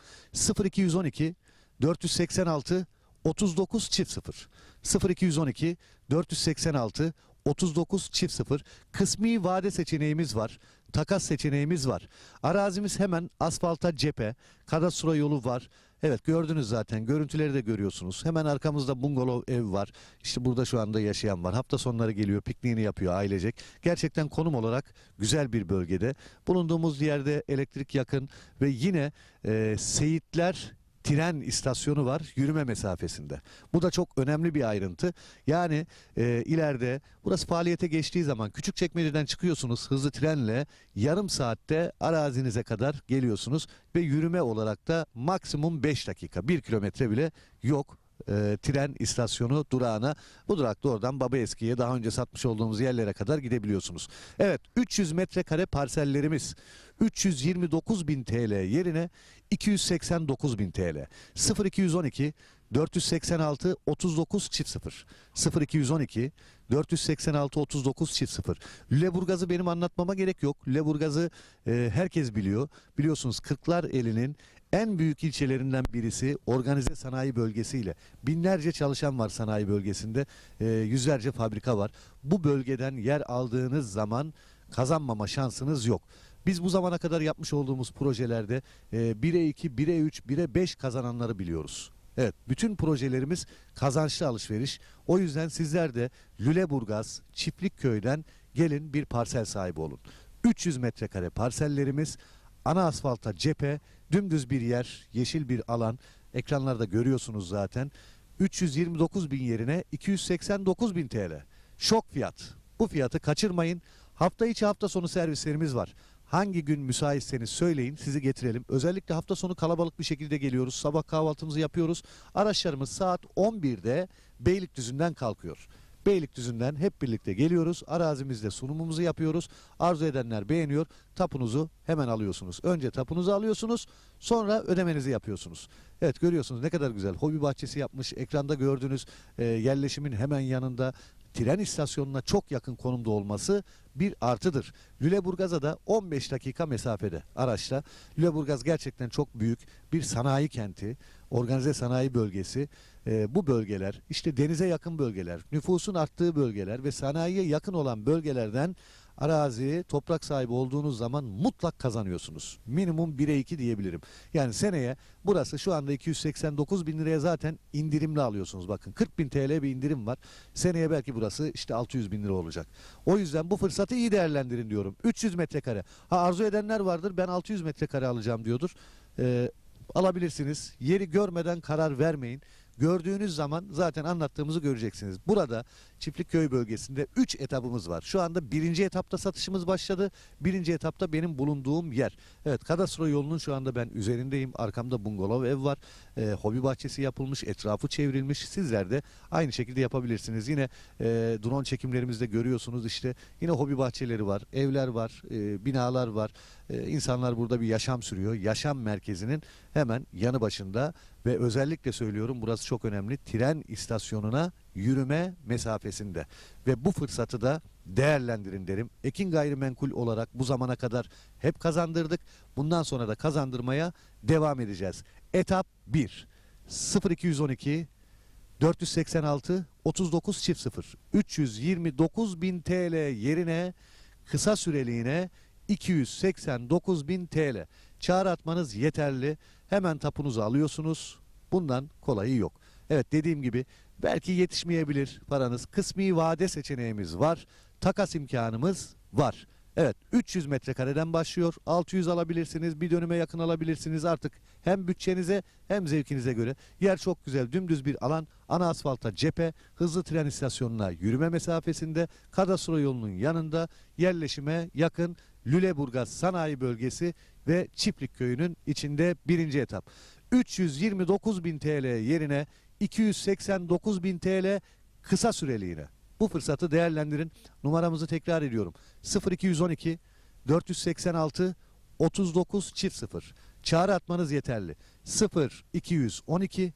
0212 486 39 0. 0212 486 39 0. Kısmi vade seçeneğimiz var. Takas seçeneğimiz var. Arazimiz hemen asfalta cephe. Kadastro yolu var. Evet, gördünüz zaten. Görüntüleri de görüyorsunuz. Hemen arkamızda bungalov ev var. İşte burada şu anda yaşayan var. Hafta sonları geliyor, pikniğini yapıyor ailecek. Gerçekten konum olarak güzel bir bölgede. Bulunduğumuz yerde elektrik yakın ve yine Seyitler tren istasyonu var yürüme mesafesinde. Bu da çok önemli bir ayrıntı. Yani ileride burası faaliyete geçtiği zaman Küçükçekmece'den çıkıyorsunuz hızlı trenle, yarım saatte arazinize kadar geliyorsunuz ve yürüme olarak da maksimum 5 dakika, 1 kilometre bile yok. Tren istasyonu durağına, bu durakta oradan Babaeski'ye, daha önce satmış olduğumuz yerlere kadar gidebiliyorsunuz. Evet, 300 metrekare parsellerimiz 329 bin TL yerine 289 bin TL. 0212 486 39 0. 0212 486 39 0. Lüleburgaz'ı benim anlatmama gerek yok. Lüleburgaz'ı herkes biliyor. Biliyorsunuz Kırklareli'nin en büyük ilçelerinden birisi, organize sanayi bölgesiyle. Binlerce çalışan var sanayi bölgesinde. Yüzlerce fabrika var. Bu bölgeden yer aldığınız zaman kazanmama şansınız yok. Biz bu zamana kadar yapmış olduğumuz projelerde 1'e 2, 1'e 3, 1'e 5 kazananları biliyoruz. Evet, bütün projelerimiz kazançlı alışveriş. O yüzden sizler de Lüleburgaz Çiftlikköy'den gelin bir parsel sahibi olun. 300 metrekare parsellerimiz, ana asfalta cephe, dümdüz bir yer, yeşil bir alan. Ekranlarda görüyorsunuz zaten. 329 bin yerine 289 bin TL. Şok fiyat. Bu fiyatı kaçırmayın. Hafta içi hafta sonu servislerimiz var. Hangi gün müsaitseniz söyleyin, sizi getirelim. Özellikle hafta sonu kalabalık bir şekilde geliyoruz. Sabah kahvaltımızı yapıyoruz. Araçlarımız saat 11'de Beylikdüzü'nden kalkıyor. Beylikdüzü'nden hep birlikte geliyoruz. Arazimizde sunumumuzu yapıyoruz. Arzu edenler beğeniyor. Tapunuzu hemen alıyorsunuz. Önce tapunuzu alıyorsunuz, sonra ödemenizi yapıyorsunuz. Evet, görüyorsunuz ne kadar güzel. Hobi bahçesi yapmış. Ekranda gördüğünüz yerleşimin hemen yanında, tren istasyonuna çok yakın konumda olması bir artıdır. Lüleburgaz'a da 15 dakika mesafede araçla. Lüleburgaz gerçekten çok büyük bir sanayi kenti, organize sanayi bölgesi. Bu bölgeler, işte denize yakın bölgeler, nüfusun arttığı bölgeler ve sanayiye yakın olan bölgelerden arazi, toprak sahibi olduğunuz zaman mutlak kazanıyorsunuz. Minimum 1'e 2 diyebilirim. Yani seneye burası şu anda 289 bin liraya zaten indirimli alıyorsunuz. Bakın 40 bin TL bir indirim var. Seneye belki burası işte 600 bin lira olacak. O yüzden bu fırsatı iyi değerlendirin diyorum. 300 metrekare. Arzu edenler vardır, ben 600 metrekare alacağım diyordur. Alabilirsiniz. Yeri görmeden karar vermeyin. Gördüğünüz zaman zaten anlattığımızı göreceksiniz. Burada Çiftlikköy bölgesinde 3 etapımız var. Şu anda 1. etapta satışımız başladı. 1. etapta benim bulunduğum yer. Evet, kadastro yolunun şu anda ben üzerindeyim. Arkamda bungalov ev var. Hobi bahçesi yapılmış, etrafı çevrilmiş. Sizler de aynı şekilde yapabilirsiniz. Yine drone çekimlerimizde görüyorsunuz işte. Yine hobi bahçeleri var, evler var, binalar var. İnsanlar burada bir yaşam sürüyor. Yaşam merkezinin hemen yanı başında ve özellikle söylüyorum, burası çok önemli. Tren istasyonuna yürüme mesafesinde ve bu fırsatı da değerlendirin derim. Ekin Gayrimenkul olarak bu zamana kadar hep kazandırdık. Bundan sonra da kazandırmaya devam edeceğiz. Etap 1. 0212 486 39 çift 0 329 bin TL yerine kısa süreliğine 289 bin TL. Çağrı atmanız yeterli. Hemen tapunuzu alıyorsunuz. Bundan kolayı yok. Evet, dediğim gibi belki yetişmeyebilir paranız. Kısmi vade seçeneğimiz var. Takas imkanımız var. Evet, 300 metrekareden başlıyor. 600 alabilirsiniz. Bir dönüme yakın alabilirsiniz. Artık hem bütçenize hem zevkinize göre. Yer çok güzel. Dümdüz bir alan. Ana asfalta cephe. Hızlı tren istasyonuna yürüme mesafesinde. Kadastro yolunun yanında. Yerleşime yakın. Lüleburgaz Sanayi Bölgesi ve Çiftlikköy'ünün içinde 1. etap. 329 bin TL yerine 289 bin TL kısa süreliğine. Bu fırsatı değerlendirin. Numaramızı tekrar ediyorum. 0212 486 39 çift 0. Çağrı atmanız yeterli. 0212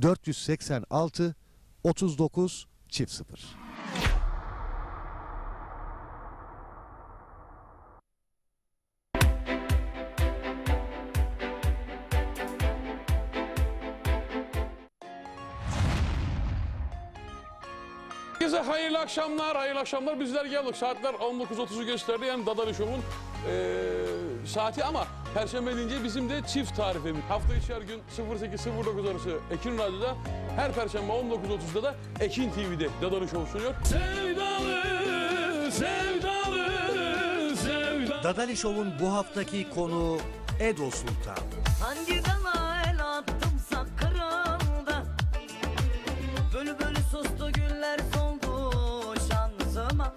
486 39 çift 0. Herkese hayırlı akşamlar, hayırlı akşamlar. Bizler geldik. Saatler 19.30'u gösterdi. Yani Dadali Show'un saati ama Perşembe deyince bizim de çift tarifimiz. Hafta içi her gün 08-09 arası Ekin Radyo'da, her Perşembe 19.30'da da Ekin TV'de Dadali Show sunuyor. Sevdalı, sevdalı, sevdalı. Dadali Show'un bu haftaki konuğu Edo Sultan. Hangi dala el attımsa kırıldı. Bölü bölü sustu güller soldu şansıma.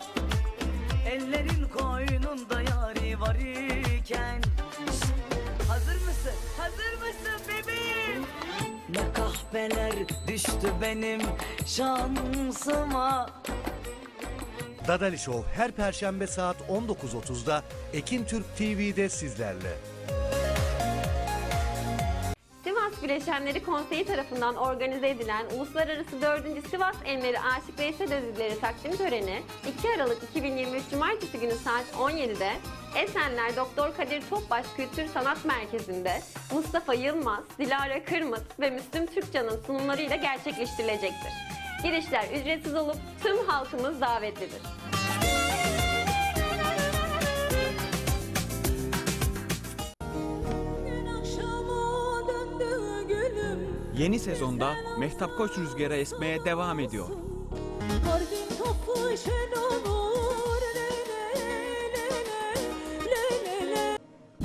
Ellerin koynunda yari var iken. Hazır mısın? Hazır mısın bebeğim? Ne kahpeler düştü benim şansıma. Dadali Show her Perşembe saat 19.30'da Ekin Türk TV'de sizlerle. Sivas Bileşenleri Konseyi tarafından organize edilen Uluslararası 4. Sivas Enveri Aşık Veysel Ödülleri takdim töreni 2 Aralık 2023 Cumartesi günü saat 17'de Esenler Doktor Kadir Topbaş Kültür Sanat Merkezi'nde Mustafa Yılmaz, Dilara Kırmız ve Müslüm Türkcan'ın sunumlarıyla gerçekleştirilecektir. Girişler ücretsiz olup tüm halkımız davetlidir. yeni sezonda Mehtap Koç rüzgarı esmeye devam ediyor. Kalbim toplu şen olur le le le.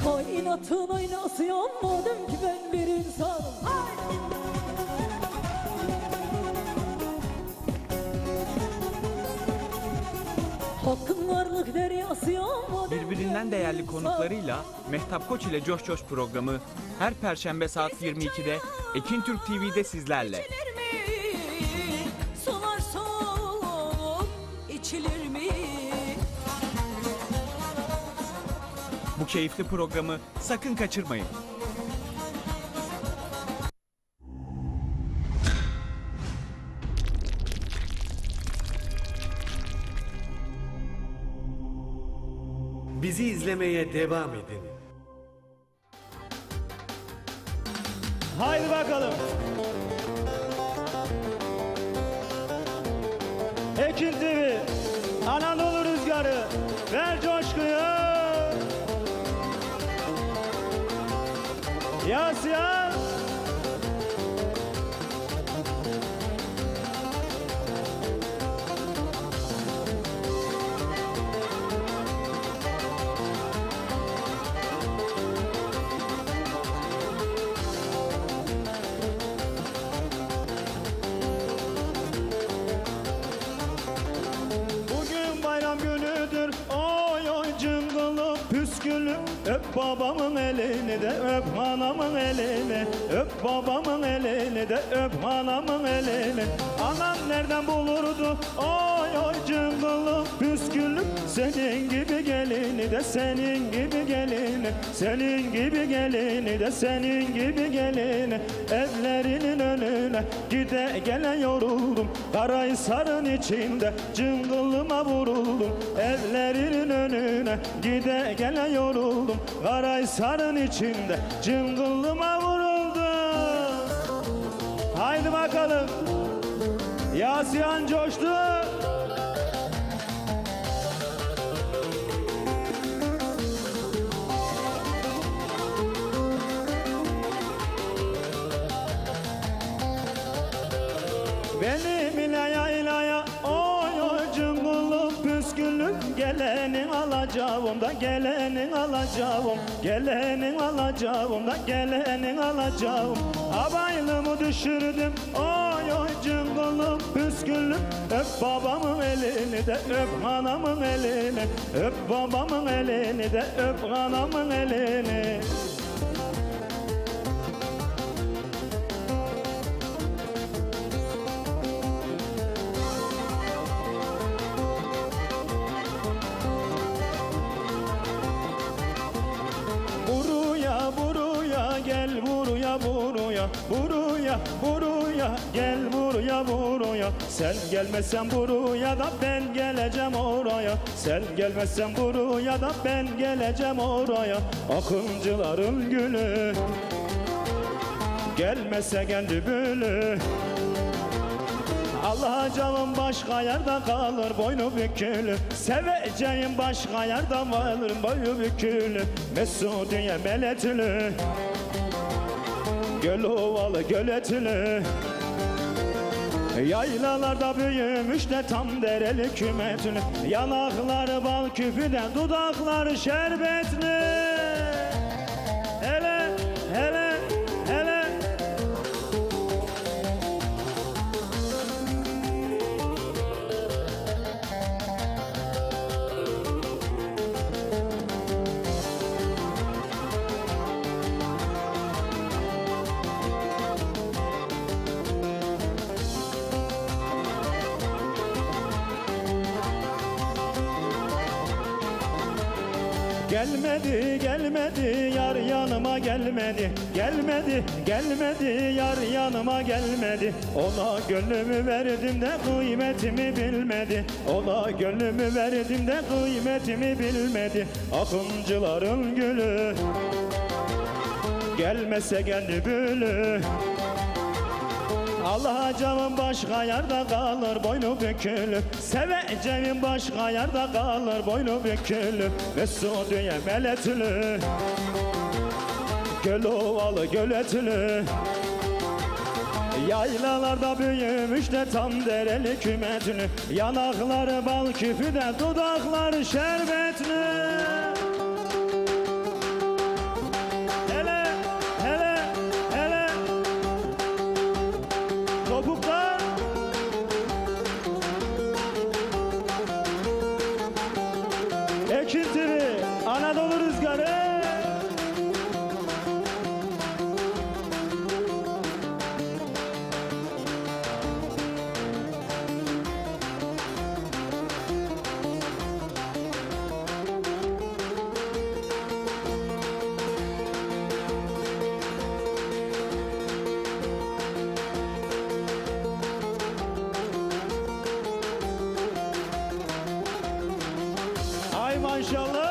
Kainatın aynası yanmadım ki ben bir insanım. Hakkın varlık deryası yanmadım. Birbirinden değerli konuklarıyla Mehtap Koç ile Coş Coş programı her Perşembe saat 22'de Ekin Türk TV'de sizlerle. İçilir mi? Solar soğuk içilir mi? Bu keyifli programı sakın kaçırmayın. Bizi izlemeye devam edin. Haydi bakalım. Ekin TV, Anadolu Rüzgarı, ver coşkuyu. Yansıyan. Bugün bayram günüdür, oy oy cıngılım püskülüm. Öp babamın elini de öp anamın elini. Öp babamın elini de öp anamın elini. Anam nereden bulurdu, oy oy cıngılım püskülüm. Senin gibi gelini de senin gibi gelini. Senin gibi gelini de senin gibi gelini. Evlerinin önüne gide gele yoruldum. Karahisar'ın içinde cıngılıma vuruldum. Evlerinin önüne gide gele yoruldum. Karahisar'ın içinde cıngılıma vuruldum. Haydi bakalım. Yansıyan coştu. Benim ilaya ilaya oy oy cıngılım püskülüm. Gelenin alacağım da gelenin alacağım. Gelenin alacağım da gelenin alacağım. Abaylımı düşürdüm oy oy cıngılım püskülüm. Öp babamın elini de öp anamın elini. Öp babamın elini de öp anamın elini. Buraya buraya gel buraya buraya. Buraya buraya gel buraya buraya. Sen gelmezsen buraya da ben geleceğim oraya. Sen gelmezsen buraya da ben geleceğim oraya. Akıncıların gülü gelmezse kendi bülü. Alacağım başka yerde kalır boynu bükülü. Seveceğim başka yerde varır boynu bükülü. Mesudiye meletülü, göl ovalı göletülü. Yaylalarda büyümüş de tam dereli kümetülü. Yanakları bal küpüden dudakları şerbetli. Hele hele hele. Gelmedi gelmedi yar yanıma gelmedi. Gelmedi gelmedi yar yanıma gelmedi. Ona gönlümü verdim de kıymetimi bilmedi. Ona gönlümü verdim de kıymetimi bilmedi. Akıncıların gülü gelmese kendi bülü. Alacağım başka yerde kalır boynu bükülü. Seveceğim başka yerde kalır boynu bükülü. Mesudiye meletülü, göl ovalı göletülü. Yaylalarda büyümüş de tam dereli kümetini. Yanakları bal küpü de dudakları şerbetli. Hele hele hele topuklar. Ekin TV, Anadolu Rüzgarı. Ay maşallah.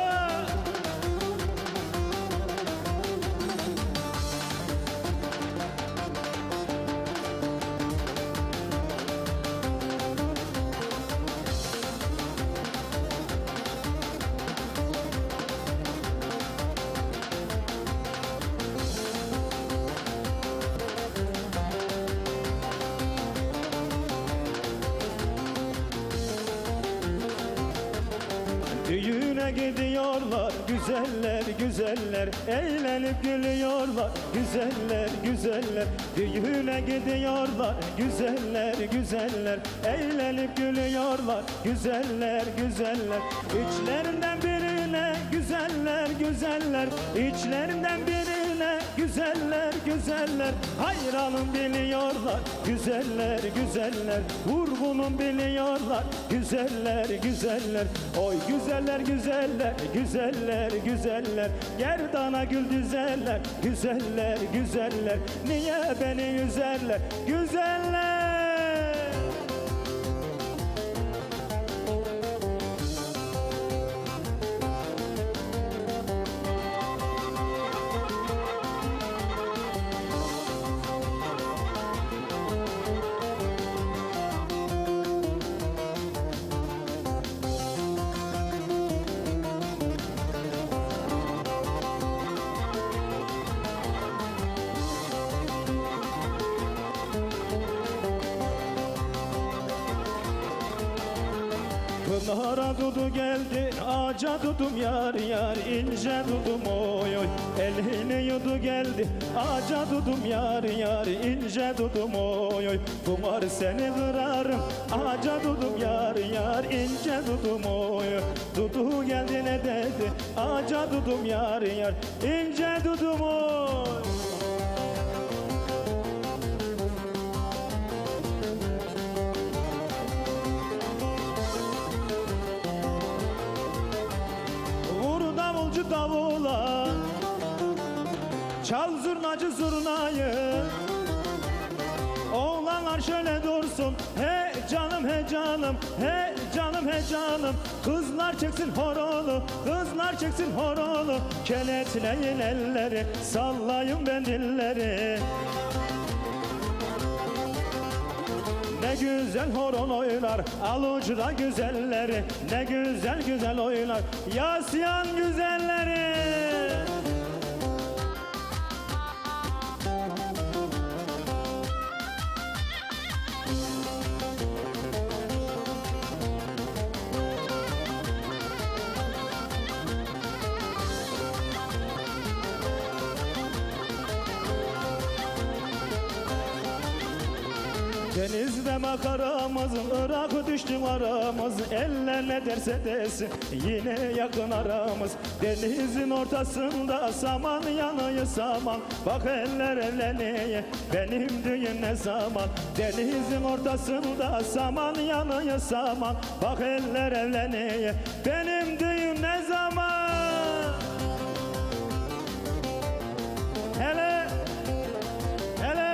Düğüne gidiyorlar güzeller güzeller, eğlenip gülüyorlar güzeller güzeller. Düğüne gidiyorlar güzeller güzeller, eğlenip gülüyorlar güzeller güzeller. İçlerinden birine güzeller güzeller, içlerinden birine güzeller güzeller. Hayranım biliyorlar güzeller güzeller, vurgunum biliyorlar güzeller güzeller. Oy güzeller güzeller güzeller güzeller, gerdana gül düzeller güzeller güzeller. Niye beni yüzerler güzeller? Pınara dudu geldi, ağaca dudum yar yar, ince dudum oy oy. Elini yudu geldi, ağaca dudum yar yar, ince dudum oy oy. Kumar seni kırarım, ağaca dudum yar yar, ince dudum oy oy. Dudu geldi ne dedi, ağaca dudum yar yar, ince dudum oy. Davula, çal zurnacı zurnayı. Oğlanlar şöyle dursun, he canım he canım, he canım he canım. Kızlar çeksin horonu, kızlar çeksin horonu. Kenetleyin elleri, sallayın ben dilleri. Ne güzel horon oynar, alucra güzelleri. Ne güzel güzel oynar, yaslayan güzelleri. Denizde makaramız, Irak düştü aramız. Eller ne derse desin, yine yakın aramız. Denizin ortasında saman yanıyor saman. Bak eller evleniye, benim düğün ne zaman. Denizin ortasında saman yanıyor saman. Bak eller evleniye, benim düğün ne zaman. Hele hele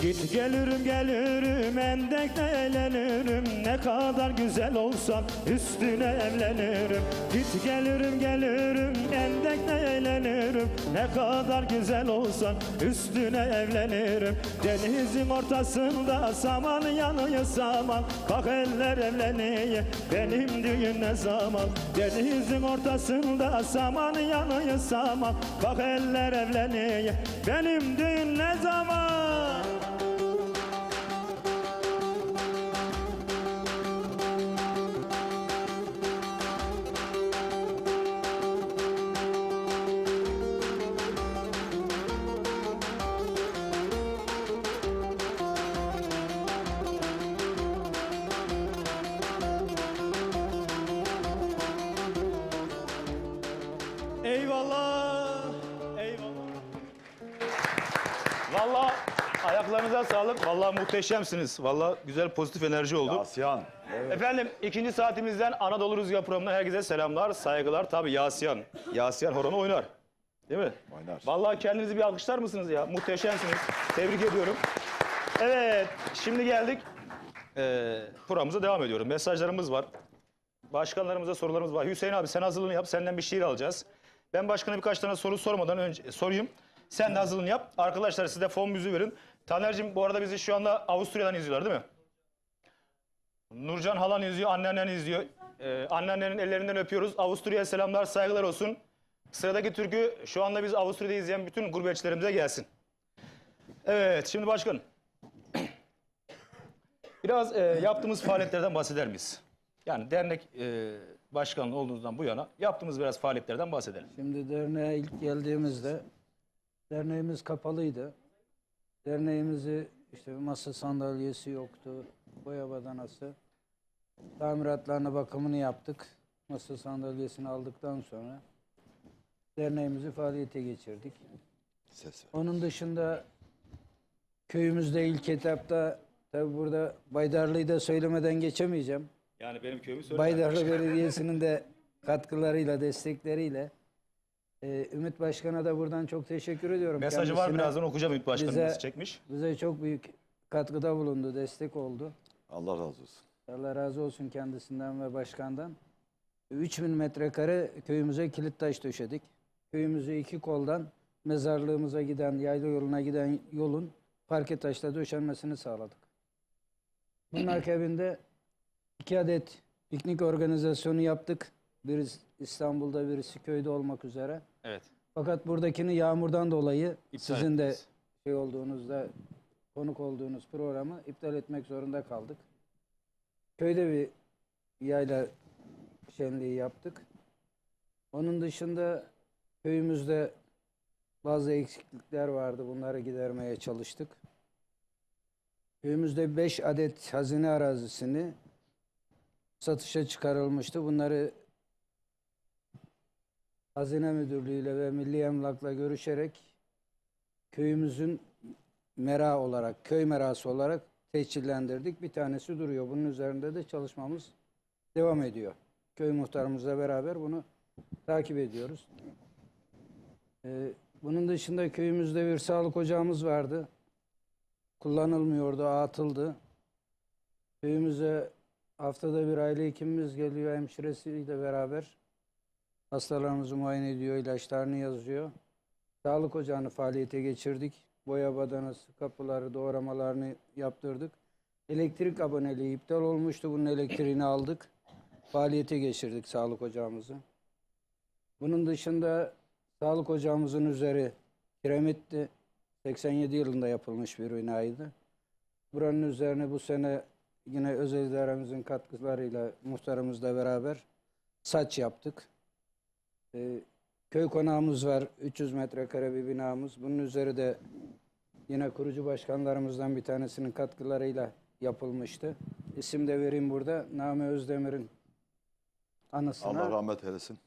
Git gelirim gelirim endekte eğlenirim. Ne kadar güzel olsan üstüne evlenirim. Git gelirim gelirim endekte eğlenirim. Ne kadar güzel olsan üstüne evlenirim. Denizin ortasında saman yanıyor saman. Bak eller evleniyor benim düğün ne zaman. Denizin ortasında saman yanıyor saman. Bak eller evleniyor benim düğün ne zaman. Eyvallah, eyvallah. Vallahi ayaklarınıza sağlık. Vallahi muhteşemsiniz. Vallahi güzel pozitif enerji oldu. Yasyan. Efendim ikinci saatimizden Anadolu Rüzgar programına herkese selamlar, saygılar. Tabii Yasyan. Yasyan horonu oynar. Değil mi? Oynar. Vallahi kendinizi bir alkışlar mısınız ya? Muhteşemsiniz. Tebrik ediyorum. Evet, şimdi geldik. Programımıza devam ediyorum. Mesajlarımız var. Başkanlarımıza sorularımız var. Hüseyin abi sen hazırlığını yap. Senden bir şiir alacağız. Ben başkana birkaç tane soru sormadan önce sorayım. Sen de hazırlığını yap. Arkadaşlar siz de fon müziği verin. Taner'cim bu arada bizi şu anda Avusturya'dan izliyorlar değil mi? Nurcan halan izliyor, anneannen izliyor. Anneannenin ellerinden öpüyoruz. Avusturya'ya selamlar, saygılar olsun. Sıradaki türkü şu anda biz Avusturya'da izleyen bütün gurbetçilerimize gelsin. Evet, şimdi başkanım. Biraz yaptığımız faaliyetlerden bahseder miyiz? Yani dernek başkanlığı olduğunuzdan bu yana yaptığımız biraz faaliyetlerden bahsedelim. Şimdi derneğe ilk geldiğimizde derneğimiz kapalıydı. Derneğimizi işte masa sandalyesi yoktu, boya badanası. Tamiratlarına bakımını yaptık. Masa sandalyesini aldıktan sonra derneğimizi faaliyete geçirdik. Ses ver. Onun dışında köyümüzde ilk etapta tabi burada Baydarlı'yı da söylemeden geçemeyeceğim. Yani benim köyümü söyle. Baydarlı Belediyesi'nin de katkılarıyla, destekleriyle Ümit Başkan'a da buradan çok teşekkür ediyorum. Mesajı var, Kendisine birazdan okuyacağım. Ümit Başkanım bize- nasıl çekmiş. Bize çok büyük katkıda bulundu, destek oldu. Allah razı olsun. Allah razı olsun kendisinden ve başkandan. 3000 metrekare köyümüze kilit taş döşedik. Köyümüzü iki koldan mezarlığımıza giden, yayla yoluna giden yolun parke taşla döşenmesini sağladık. Bunun akabinde 2 adet piknik organizasyonu yaptık. Birisi İstanbul'da, birisi köyde olmak üzere. Evet. Fakat buradakini yağmurdan dolayı İptal sizin de ettiniz. şey olduğunuzda konuk olduğunuz programı iptal etmek zorunda kaldık. Köyde bir yayla şenliği yaptık. Onun dışında köyümüzde bazı eksiklikler vardı. Bunları gidermeye çalıştık. Köyümüzde 5 adet hazine arazisini satışa çıkarılmıştı. Bunları Hazine Müdürlüğü ile ve Milli Emlak'la görüşerek köyümüzün mera olarak, köy merası olarak tescillendirdik. Bir tanesi duruyor. Bunun üzerinde de çalışmamız devam ediyor. Köy muhtarımızla beraber bunu takip ediyoruz. Bunun dışında köyümüzde bir sağlık ocağımız vardı. Kullanılmıyordu, atıldı. Köyümüze haftada bir aile hekimimiz geliyor, hemşiresiyle beraber hastalarımızı muayene ediyor, ilaçlarını yazıyor. Sağlık ocağını faaliyete geçirdik. Boya badanası, kapıları, doğramalarını yaptırdık. Elektrik aboneliği iptal olmuştu. Bunun elektriğini aldık. Faaliyete geçirdik sağlık ocağımızı. Bunun dışında sağlık ocağımızın üzeri kiremitti. 87 yılında yapılmış bir binaydı. Buranın üzerine bu sene yine özel idaremizin katkılarıyla muhtarımızla beraber saç yaptık. Köy konağımız var. 300 metrekare bir binamız. Bunun üzeri de yine kurucu başkanlarımızdan bir tanesinin katkılarıyla yapılmıştı. İsim de vereyim burada. Nami Özdemir'in anısına. Allah rahmet eylesin.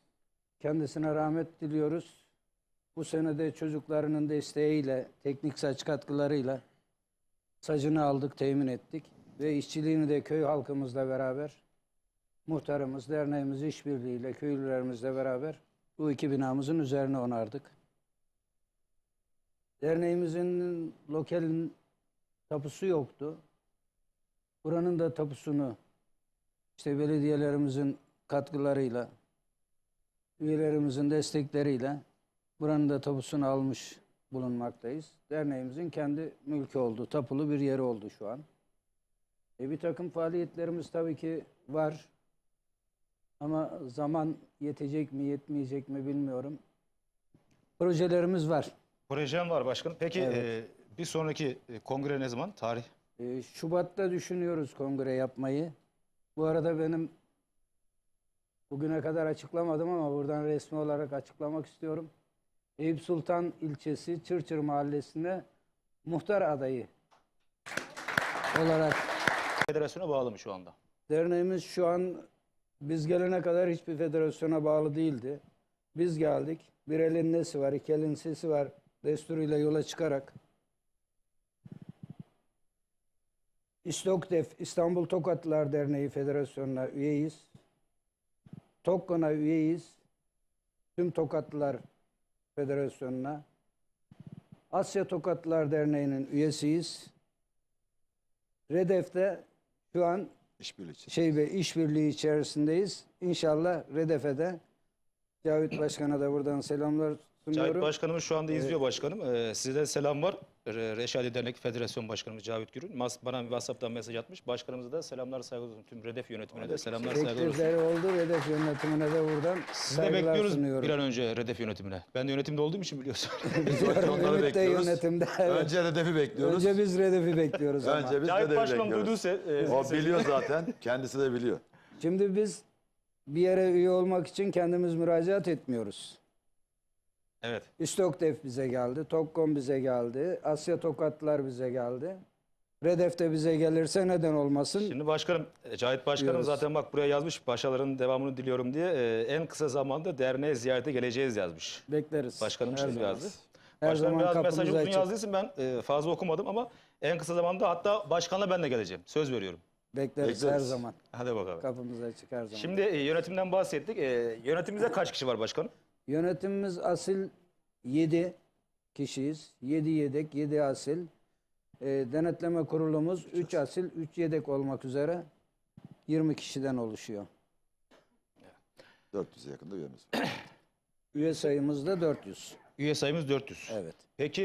Kendisine rahmet diliyoruz. Bu sene de çocuklarının desteğiyle, teknik saç katkılarıyla sacını aldık, temin ettik. Ve işçiliğini de köy halkımızla beraber, muhtarımız, derneğimiz işbirliğiyle, köylülerimizle beraber bu iki binamızın üzerine onardık. Derneğimizin lokal tapusu yoktu. Buranın da tapusunu işte belediyelerimizin katkılarıyla, üyelerimizin destekleriyle buranın da tapusunu almış bulunmaktayız. Derneğimizin kendi mülkü oldu, tapulu bir yeri oldu şu an. Bir takım faaliyetlerimiz tabii ki var. Ama zaman yetecek mi, yetmeyecek mi bilmiyorum. Projelerimiz var. Projem var başkanım. Peki Evet. bir sonraki kongre ne zaman? Tarih? Şubat'ta düşünüyoruz kongre yapmayı. Bu arada benim bugüne kadar açıklamadım ama buradan resmi olarak açıklamak istiyorum. Eyüp Sultan ilçesi Çırçır mahallesine muhtar adayı olarak Federasyona bağlı mı şu anda? derneğimiz şu an biz gelene kadar hiçbir federasyona bağlı değildi. Biz geldik. Bir elin nesi var, iki elin sesi var desturuyla yola çıkarak İSTOKDEF İstanbul Tokatlılar Derneği Federasyonu'na üyeyiz. TOKKON'a üyeyiz. Tüm Tokatlılar Federasyonu'na. Asya Tokatlılar Derneği'nin üyesiyiz. REDEF'te şu an işbirliği içerisindeyiz. İnşallah REDEF'e de Cavit Başkan'a da buradan selamlar sunuyorum. Cavit Başkanımız şu anda izliyor başkanım. Size de selam var. Reşadi Dernek Federasyon Başkanımız Cavit Gürün. Bana bir WhatsApp'tan mesaj atmış. Başkanımıza da selamlar, saygılar olsun. Tüm REDEF yönetimine de selamlar, saygılar olsun. Teklifleri oldu. REDEF yönetimine de buradan Sizi de saygılar bekliyoruz sunuyorum. bir an önce REDEF yönetimine. Ben de yönetimde olduğum için biliyorsun. Biliyorum, Ümit de yönetimde. Evet. Önce Redef'i bekliyoruz. Önce biz REDEF'i bekliyoruz ama. Önce biz Cavit Redef'i Başkanım bekliyoruz. duyduysa... O biliyor zaten. Kendisi de biliyor. Şimdi biz bir yere üye olmak için kendimiz müracaat etmiyoruz. Evet. İSTOKDEF bize geldi, TOKKON bize geldi, Asya Tokatlılar bize geldi. REDEF de bize gelirse neden olmasın? Şimdi başkanım, Cahit Başkanım Diyoruz. zaten bak buraya yazmış. Başarıların devamını diliyorum diye. En kısa zamanda derneğe ziyarete geleceğiz yazmış. Bekleriz. Başkanım Her şimdi zaman. yazdı. Her Başkanım zaman biraz mesajı kapımız uzun açık. yazdığı için ben fazla okumadım ama en kısa zamanda hatta başkanla ben de geleceğim. Söz veriyorum. Bekleriz her Bekleriz. zaman. Hadi bakalım. Kapımız açık her zaman. Şimdi yönetimden bahsettik. Yönetimimizde kaç kişi var başkanım? Yönetimimiz asil 7 kişiyiz. 7 yedek, 7 asil. Denetleme kurulumuz 3 asil, 3 yedek olmak üzere 20 kişiden oluşuyor. 400'e yakında üyemiz var. Üye sayımız da 400. Üye sayımız 400. Evet. Peki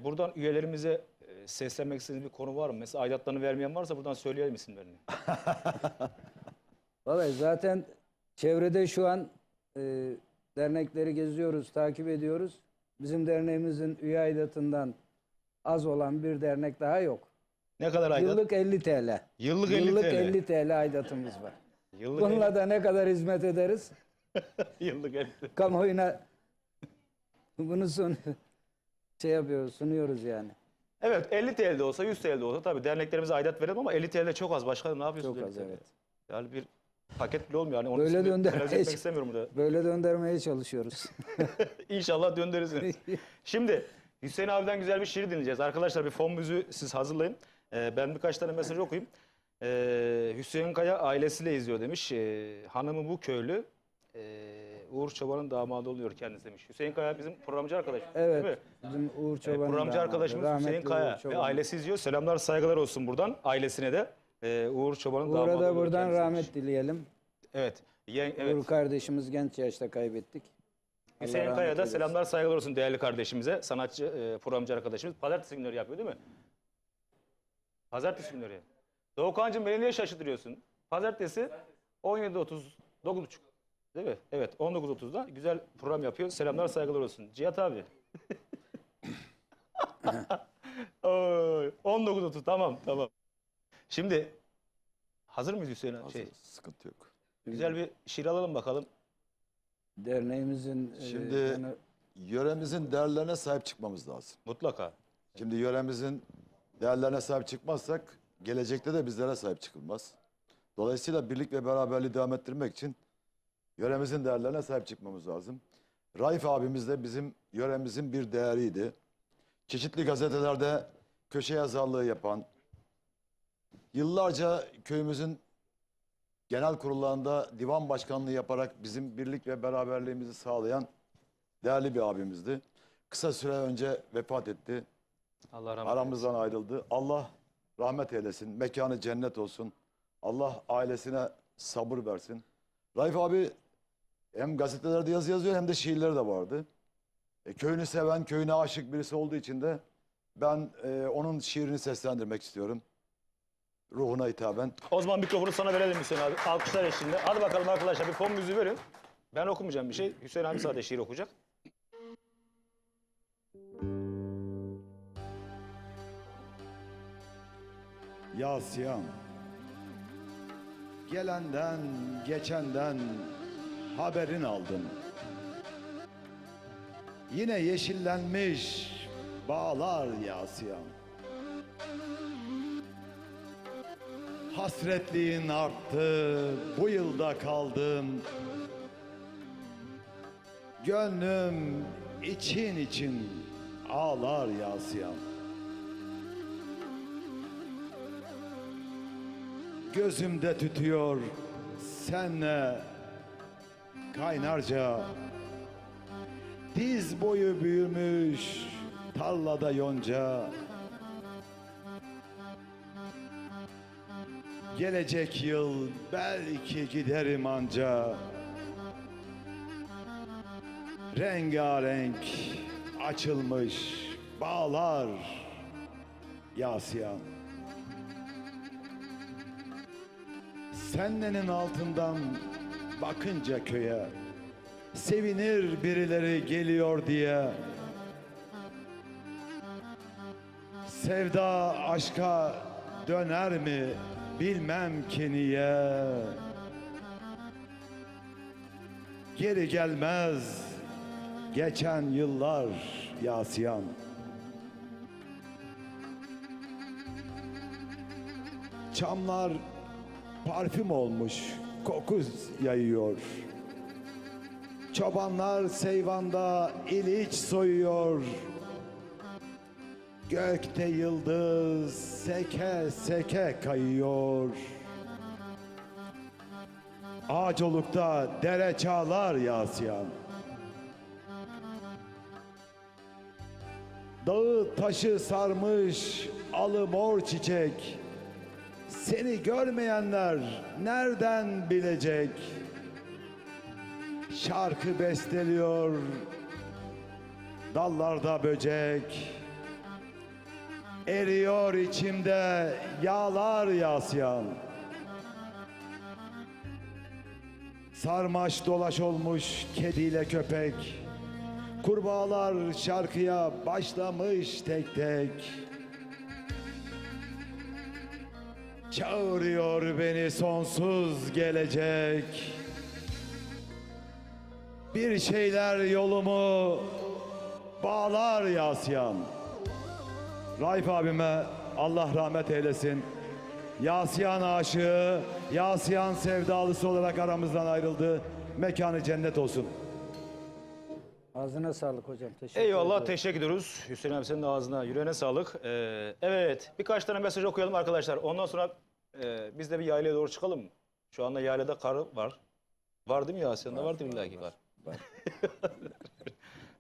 buradan üyelerimize seslenmek istediğiniz bir konu var mı? Mesela aidatlarını vermeyen varsa buradan söyleyelim isimlerini. Vallahi zaten çevrede şu an dernekleri geziyoruz, takip ediyoruz. Bizim derneğimizin üye aidatından az olan bir dernek daha yok. Ne kadar aidat? Yıllık 50 TL. Yıllık 50 Yıllık TL. 50 TL aidatımız var. Yıllık Bununla da ne kadar hizmet ederiz? Yıllık 50. Kamuoyuna bunu sunuyoruz yani. Evet 50 TL de olsa 100 TL de olsa tabii derneklerimize aidat verelim ama 50 TL de çok az başkanım ne yapıyorsunuz? Çok 50 az, TL? evet. Yani bir paket bile olmuyor. Yani onu Böyle şimdi döndürmeye telaffuz etmek istemiyorum burada. Böyle döndürmeye çalışıyoruz. İnşallah döndürürsünüz. Şimdi Hüseyin abiden güzel bir şiir dinleyeceğiz. Arkadaşlar bir fon müziği siz hazırlayın. Ben birkaç tane mesaj okuyayım. Hüseyin Kaya ailesiyle izliyor demiş. Hanımı bu köylü. Uğur Çoban'ın damadı oluyor kendisi demiş. Hüseyin Kaya bizim programcı arkadaşımız değil mi? Evet. Bizim Uğur Çoban'ın Programcı damadı, arkadaşımız Hüseyin rahmetli Kaya Uğur Çoban. ve ailesi izliyor. Selamlar saygılar olsun buradan ailesine de. Uğur Çoban'ın damadı Uğur'a oluyor da buradan kendisi rahmet demiş. dileyelim. Evet. Uğur kardeşimiz genç yaşta kaybettik. Allah Hüseyin rahmet Kaya'da eylesin. selamlar saygılar olsun değerli kardeşimize. Sanatçı, programcı arkadaşımız. Pazartesi günleri yapıyor değil mi? Pazartesi günleri. Doğukancığım beni niye şaşırtıyorsun? Pazartesi 17.30, 9.30 değil mi? Evet 19.30'da güzel program yapıyor. Selamlar saygılar olsun. Cihat abi. Oy, 19.30 tamam. Şimdi hazır mıyız Hüseyin abi? Hazırız, sıkıntı yok. Güzel bir şiir alalım bakalım. Derneğimizin Şimdi yani yöremizin değerlerine sahip çıkmamız lazım. Mutlaka. Şimdi yöremizin değerlerine sahip çıkmazsak gelecekte de bizlere sahip çıkılmaz. Dolayısıyla birlik ve beraberliği devam ettirmek için yöremizin değerlerine sahip çıkmamız lazım. Raif abimiz de bizim yöremizin bir değeriydi. Çeşitli gazetelerde köşe yazarlığı yapan, yıllarca köyümüzün genel kurullarında divan başkanlığı yaparak bizim birlik ve beraberliğimizi sağlayan değerli bir abimizdi. Kısa süre önce vefat etti. Allah rahmet eylesin. Aramızdan ayrıldı. Allah rahmet eylesin. Mekanı cennet olsun. Allah ailesine sabır versin. Raif abi hem gazetelerde yazı yazıyor hem de şiirleri de vardı. Köyünü seven, köyüne aşık birisi olduğu için de ben onun şiirini seslendirmek istiyorum. Ruhuna hitaben. O zaman mikrofonu sana verelim Hüseyin abi. Alkışlar eşliğinde. Hadi bakalım arkadaşlar bir fon müziği verin. Ben okumayacağım bir şey. Hüseyin abi sadece şiir okuyacak. Yasyan. Gelenden, geçenden haberin aldım. Yine yeşillenmiş bağlar yasyan. Hasretliğin arttı, bu yılda kaldım. Gönlüm için için ağlar yasyan. Gözümde tütüyor senle kaynarca. Diz boyu büyümüş tarlada yonca. Gelecek yıl belki giderim anca. Rengarenk açılmış bağlar yasyan. Sennenin altından bakınca köye sevinir birileri geliyor diye. Sevda aşka döner mi bilmem ki niye. Geri gelmez geçen yıllar yasyan. Çamlar parfüm olmuş, koku yayıyor. Çobanlar seyvanda iliç soyuyor. Gökte yıldız seke seke kayıyor. Ağacolukta dere çağlar yasyan. Dağı taşı sarmış alı mor çiçek. Seni görmeyenler nereden bilecek? Şarkı besteliyor dallarda böcek. Eriyor içimde yağlar yasyan. Sarmaş dolaş olmuş kediyle köpek. Kurbağalar şarkıya başlamış tek tek. Çağırıyor beni sonsuz gelecek. Bir şeyler yolumu bağlar yasyan. Raif abime Allah rahmet eylesin. Yasyan aşığı, Yasyan sevdalısı olarak aramızdan ayrıldı. Mekanı cennet olsun. Ağzına sağlık hocam. Teşekkür Eyvallah, ederim. teşekkür ediyoruz. Hüseyin abi senin de ağzına, yüreğine sağlık. Evet, birkaç tane mesaj okuyalım arkadaşlar. Ondan sonra biz de bir yaylaya doğru çıkalım mı? Şu anda yaylada kar var. Var değil mi Yasin'de? Var değil mi illaki var.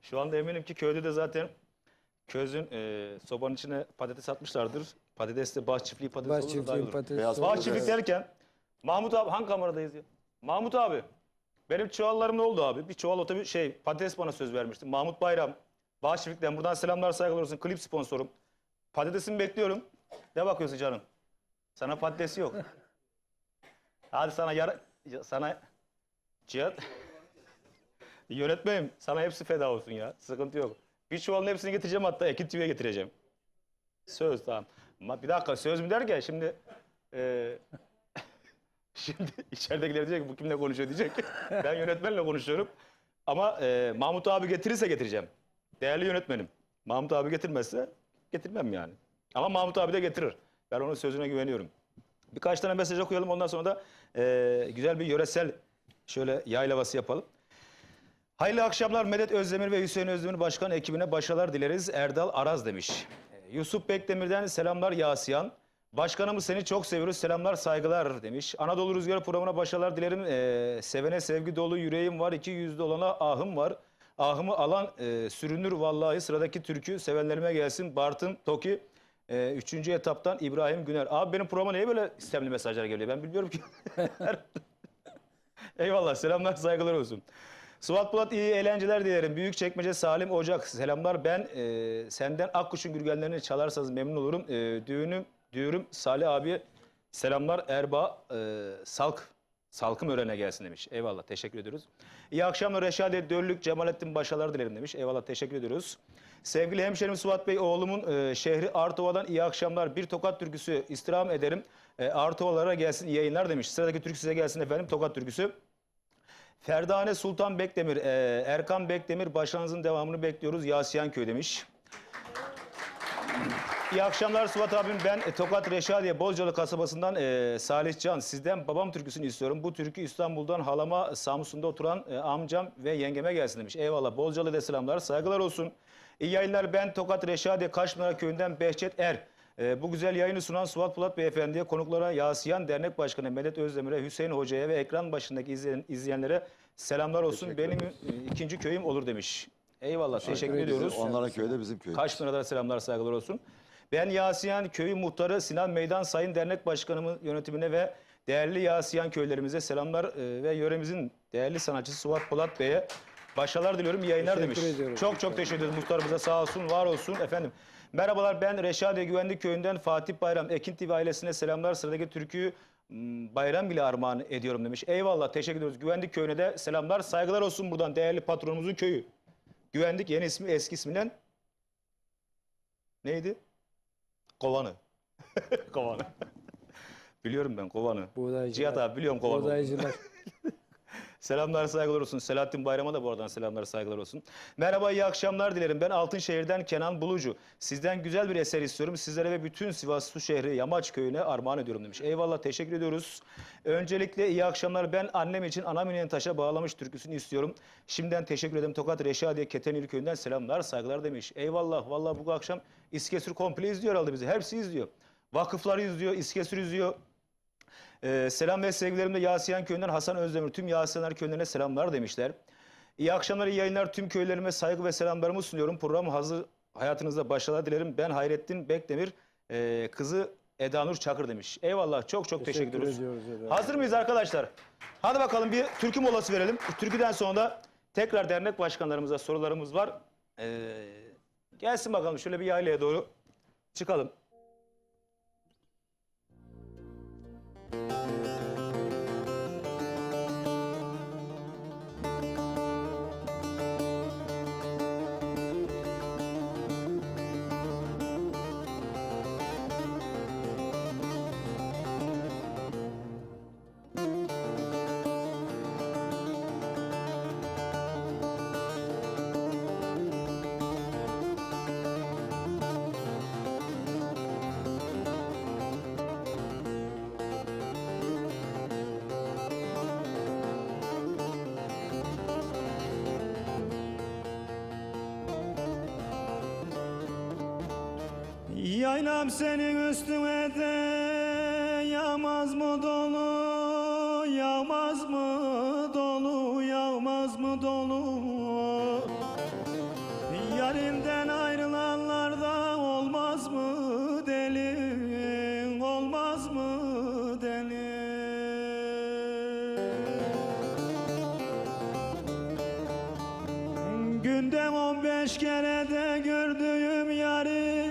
Şu anda eminim ki köyde de zaten közün sobanın içine patates atmışlardır. Patates de bağ çiftliği patates Baş olur da daha iyi çiftliği olur. patates. Beyaz Bağ olur. çiftlik derken Mahmut abi hangi kameradayız ya? Mahmut abi benim çuvallarım ne oldu abi? Bir çuval otobüs patates bana söz vermişti. Mahmut Bayram Bağ çiftlikten buradan selamlar saygılar olsun. Klip sponsorum. Patatesimi bekliyorum. Ne bakıyorsun canım? Sana patatesi yok. Hadi sana Cihat yönetmenim sana hepsi feda olsun ya. Sıkıntı yok. Bir çuvalın hepsini getireceğim, hatta Ekin TV'ye getireceğim. Söz, tamam. Ama bir dakika, söz mü derken şimdi şimdi içeridekiler diyecek ki bu kimle konuşuyor diyecek. Ben yönetmenle konuşuyorum. Ama Mahmut abi getirirse getireceğim. Değerli yönetmenim. Mahmut abi getirmezse getirmem yani. Ama Mahmut abi de getirir. Ben onun sözüne güveniyorum. Birkaç tane mesaj okuyalım, ondan sonra da güzel bir yöresel şöyle yayla havası yapalım. Hayırlı akşamlar, Medet Özdemir ve Hüseyin Özdemir Başkan ekibine başarılar dileriz. Erdal Araz demiş. Yusuf Bekdemir'den selamlar Yasyan. Başkanımız seni çok seviyoruz, selamlar saygılar demiş. Anadolu Rüzgarı programına başarılar dilerim. Sevene sevgi dolu yüreğim var, iki yüzlü olana ahım var. Ahımı alan sürünür vallahi. Sıradaki türkü sevenlerime gelsin. Bartın Toki Üçüncü etaptan İbrahim Güner. Abi benim programa niye böyle istemli mesajlar geliyor? Ben bilmiyorum ki. Eyvallah, selamlar, saygılar olsun. Suat Bulat, iyi eğlenceler dilerim. Büyükçekmece Salim Ocak, selamlar. Ben senden Akkuş'un gürgenlerini çalarsanız memnun olurum. Düğürüm Salih abi, selamlar. Erbaa Salkım Ören'e gelsin demiş. Eyvallah, teşekkür ediyoruz. İyi akşamlar Reşadiye Döllük, Cemalettin başarılar dilerim demiş. Eyvallah, teşekkür ediyoruz. Sevgili hemşerim Suat Bey, oğlumun şehri Artova'dan iyi akşamlar. Bir Tokat türküsü istirham ederim. Artovalara gelsin, iyi yayınlar demiş. Sıradaki türkü size gelsin efendim, Tokat türküsü. Ferdane Sultan Bekdemir, Erkan Bekdemir, başarınızın devamını bekliyoruz. Yasiyenköy demiş. İyi akşamlar Suat abim. Ben Tokat Reşadiye Bozcalı kasabasından Salih Can. Sizden babam türküsünü istiyorum. Bu türkü İstanbul'dan halama Samsun'da oturan amcam ve yengeme gelsin demiş. Eyvallah. Bozcalı'da selamlar. Saygılar olsun. İyi yayınlar. Ben Tokat Reşadiye Kaşpınar Köyü'nden Behçet Er. Bu güzel yayını sunan Suat Bulat Beyefendi'ye, konuklara, Yasiyan Dernek Başkanı Medet Özdemir'e, Hüseyin Hoca'ya ve ekran başındaki izleyenlere selamlar olsun. Benim ikinci köyüm olur demiş. Eyvallah. Teşekkür ediyoruz. Onların köyü de bizim köyümüz. Kaşpınar'da selamlar, saygılar olsun. Ben Yasiyan Köyü Muhtarı Sinan Meydan Sayın Dernek Başkanımın yönetimine ve değerli Yasiyan köylerimize selamlar ve yöremizin değerli sanatçısı Suat Polat Bey'e başarılar diliyorum. İyi yayınlar demiş. Çok teşekkür ederiz muhtarımıza, sağ olsun, var olsun efendim. Merhabalar, ben Reşadiye Güvenlik Köyü'nden Fatih Bayram. Ekin TV ailesine selamlar. Sıradaki türküyü bayram bile armağan ediyorum demiş. Eyvallah, teşekkür ediyoruz. Güvenlik Köyü'ne de selamlar, saygılar olsun buradan değerli patronumuzun köyü. Güvendik, yeni ismi eski isminden neydi? Kovanı. Kovanı. Biliyorum ben Kovanı. Buğdaycılar. Cihat abi biliyorum Kovanı. Buğdaycılar. Selamlar, saygılar olsun. Selahattin Bayram'a da bu aradan selamlar, saygılar olsun. Merhaba, iyi akşamlar dilerim. Ben Altınşehir'den Kenan Bulucu. Sizden güzel bir eser istiyorum. Sizlere ve bütün Sivas Su şehri Yamaç Köyü'ne armağan ediyorum demiş. Eyvallah, teşekkür ediyoruz. Öncelikle iyi akşamlar. Ben annem için Anam İnen Taş'a bağlamış türküsünü istiyorum. Şimdiden teşekkür ederim. Tokat Reşadiye Ketenili Köyü'nden selamlar, saygılar demiş. Eyvallah, vallahi bu akşam İskesür komple izliyor herhalde bizi. Hepsi izliyor. Vakıfları izliyor, İskesür izliyor. Selam ve sevgilerimle Yasiyan Köyü'nden Hasan Özdemir. Tüm Yasiyanlar köylerine selamlar demişler. İyi akşamlar, iyi yayınlar. Tüm köylerime saygı ve selamlarımı sunuyorum. Program hazır. Hayatınızda başarılar dilerim. Ben Hayrettin Bekdemir. Kızı Eda Nur Çakır demiş. Eyvallah. Çok teşekkür ediyoruz. Hazır mıyız arkadaşlar? Hadi bakalım bir türkü molası verelim. Türküden sonra da tekrar dernek başkanlarımıza sorularımız var. Gelsin bakalım şöyle bir yaylaya doğru çıkalım. Yaylam senin üstüne de yağmaz mı dolu, yağmaz mı dolu, yağmaz mı dolu? Yarimden ayrılanlar da olmaz mı deli, olmaz mı deli? Günde 15 kere de gördüğüm yari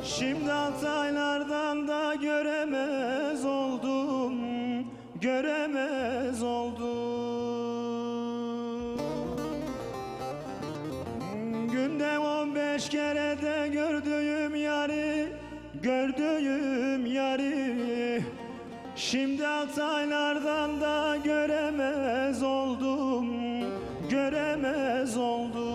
şimdi 6 aylardan da göremez oldum, göremez oldum. Günde 15 kere de gördüğüm yari şimdi 6 aylardan da göremez oldum, göremez oldum.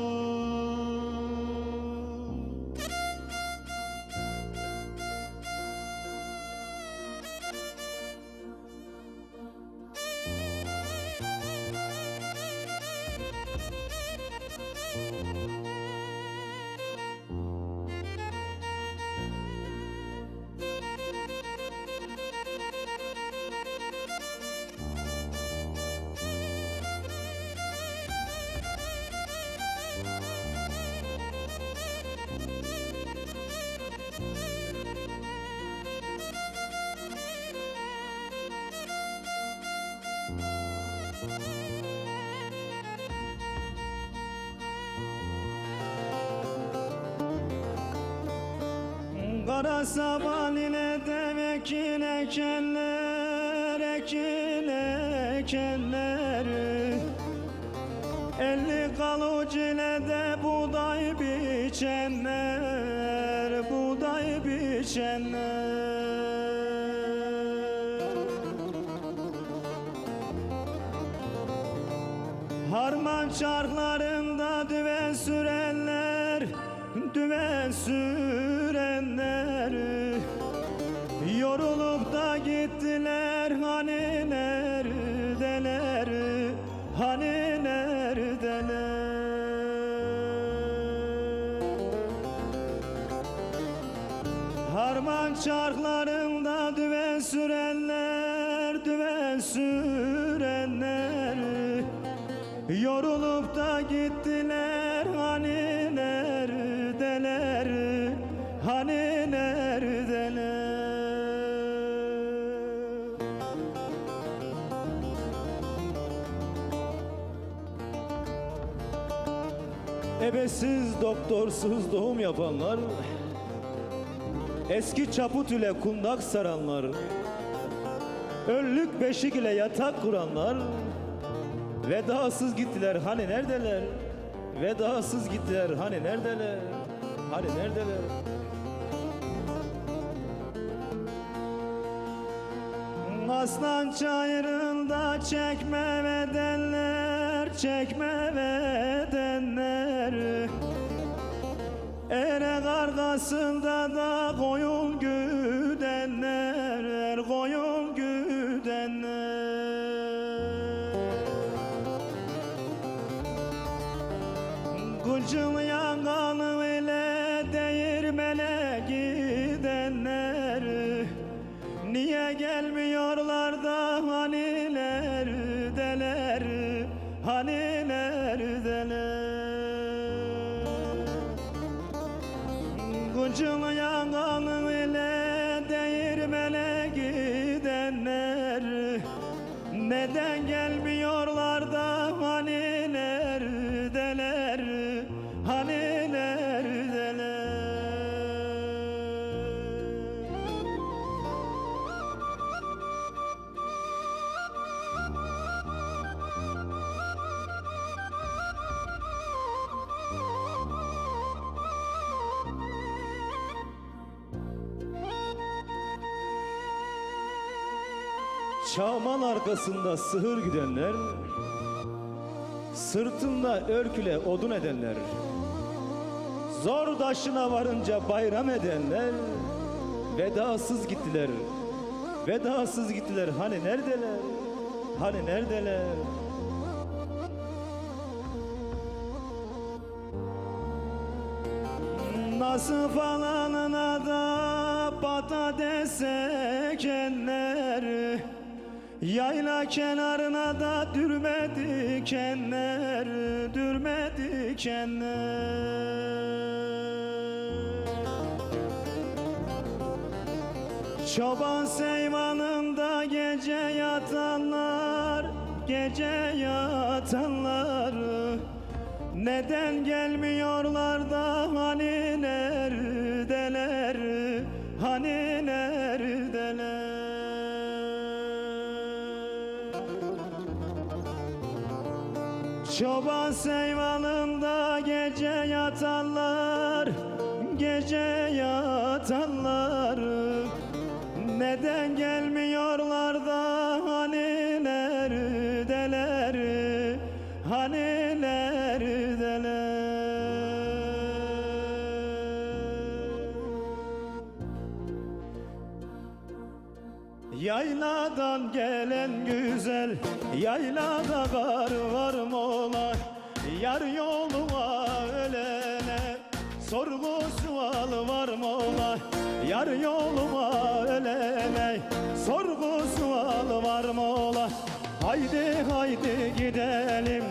Kara saban ile de ekin ekenler, ekin ekenler. 50 kaluç ile de buğday biçenler, buğday biçenler. Harman çarklarında düve sürenler, düve sürenler. Yorulup da gittiler hani neredeler, hani neredeler. Harman çarklarında düve sürenler, düve sürenler. Yorulup da gittiler hani neredeler, hani neredeler. Ebesiz doktorsuz doğum yapanlar, eski çaput ile kundak saranlar, önlük beşik ile yatak kuranlar, vedasız gittiler hani neredeler, vedasız gittiler hani neredeler, hani neredeler. Aslan çayırında çekme vedenler, çekme vedenler. Ere kargasında da koyun güdenler, koyun güdenler. Kılçılayan kanı ile değirmene gidenler. Niye gelmiyorlar da hani neredeler, hani neredeler. Kılçılayan kanı ile değirmene gidenler. Neden gelmiyorlar da hani neredeler, hani neredeler. Çaman arkasında sığır güdenler, sırtında örküle odun edenler, zor taşına varınca bayram edenler, vedasız gittiler, vedasız gittiler hani neredeler, hani neredeler. Nasıl falanına da patates ekenler, yayla kenarına da dürme dikenler, dürme dikenler. Çoban seyvanında gece yatanlar, gece yatanlar. Neden gelmiyorlar da hani neredeler, hani neredeler. Çoban seyvanında gece yatanlar, gece yatanlar. Neden gelmiyorlar da hani neredeler, hani neredeler. Yayladan gelen güzel, yaylada kar var mı ola? Yar yoluna ölene, sorgu sual var mı ola? Yar yoluma ölene, sorgu sual var mı ola? Haydi haydi gidelim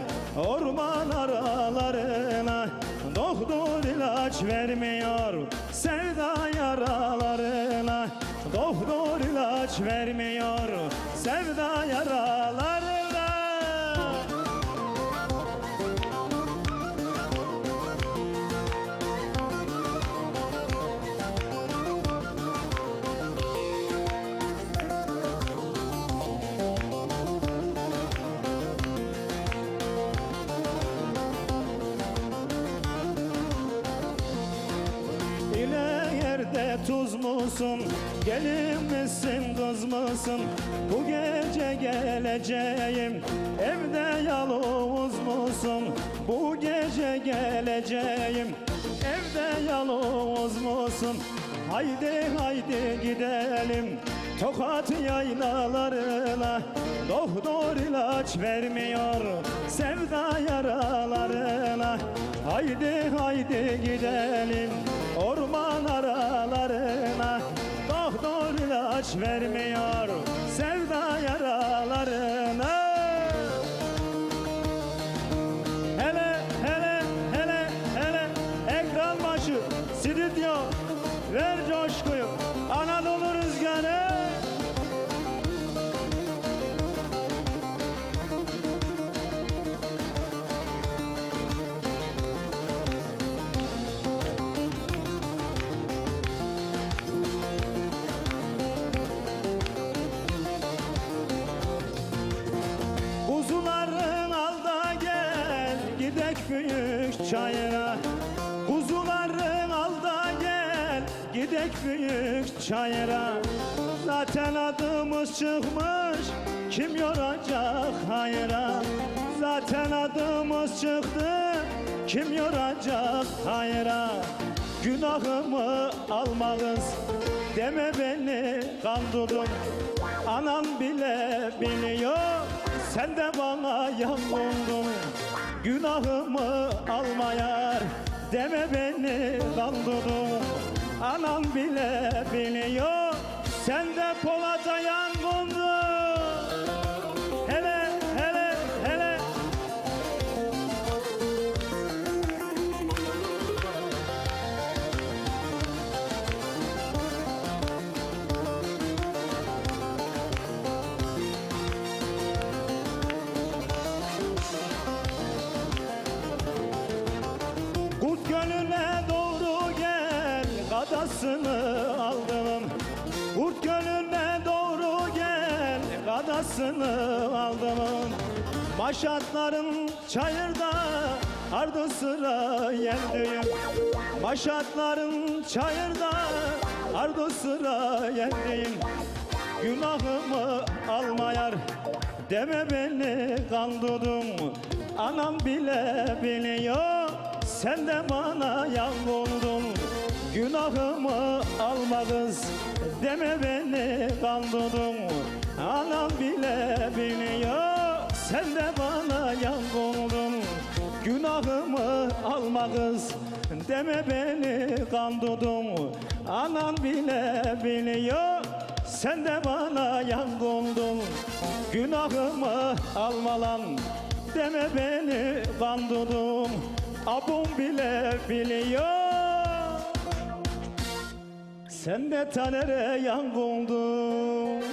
orman aralarına. Doktor ilaç vermiyor sevda yaralarına. Doktor ilaç vermiyor sevda yaralarına. gece tuz musun? Gelin misin kız mısın? Bu gece geleceğim. Evde yalnız musun? Bu gece geleceğim. Evde yalnız musun? Haydi haydi gidelim Tokat yaylalarına. Doktor ilaç vermiyor sevda yaralarına. Haydi haydi gidelim orman aralarına. Doktor ilaç vermiyor sevda yaralarına. Hele hele hele hele ekran başı stüdyo ver coşkuyu Anadolu rüzgarı. Kuzuların alda gel gidek büyük çayıra. Kuzuların alda gel gidek büyük çayıra. Zaten adımız çıkmış kim yoracak hayra. Zaten adımız çıktı kim yoracak hayra. Günahımı almağız deme beni kandırdın. Anam bile biliyor sen de bana yanıldın. Günahımı almayar deme beni kandırdın. Anam bile biliyor sen de Polat'a yangındın. Hele hele hele. Kurt Gölü'ne doğru gel kadasını aldım. Kurt Gölü'ne doğru gel kadasını aldım. Maşatların çayırda ardı sıra yendim. Maşatların çayırda ardı sıra yendim. Günahımı almayar deme beni kandırdın. Anam bile biliyor sen de bana yanıldın. Günahımı alma kız deme beni kandırdın. Anam bile biliyor sen de bana yanıldın. Günahımı alma kız deme beni kandırdın. Anam bile biliyor sen de bana yanıldın. Günahımı alma lan deme beni kandırdın. Abum bile biliyor sen de Taner'e yangındın.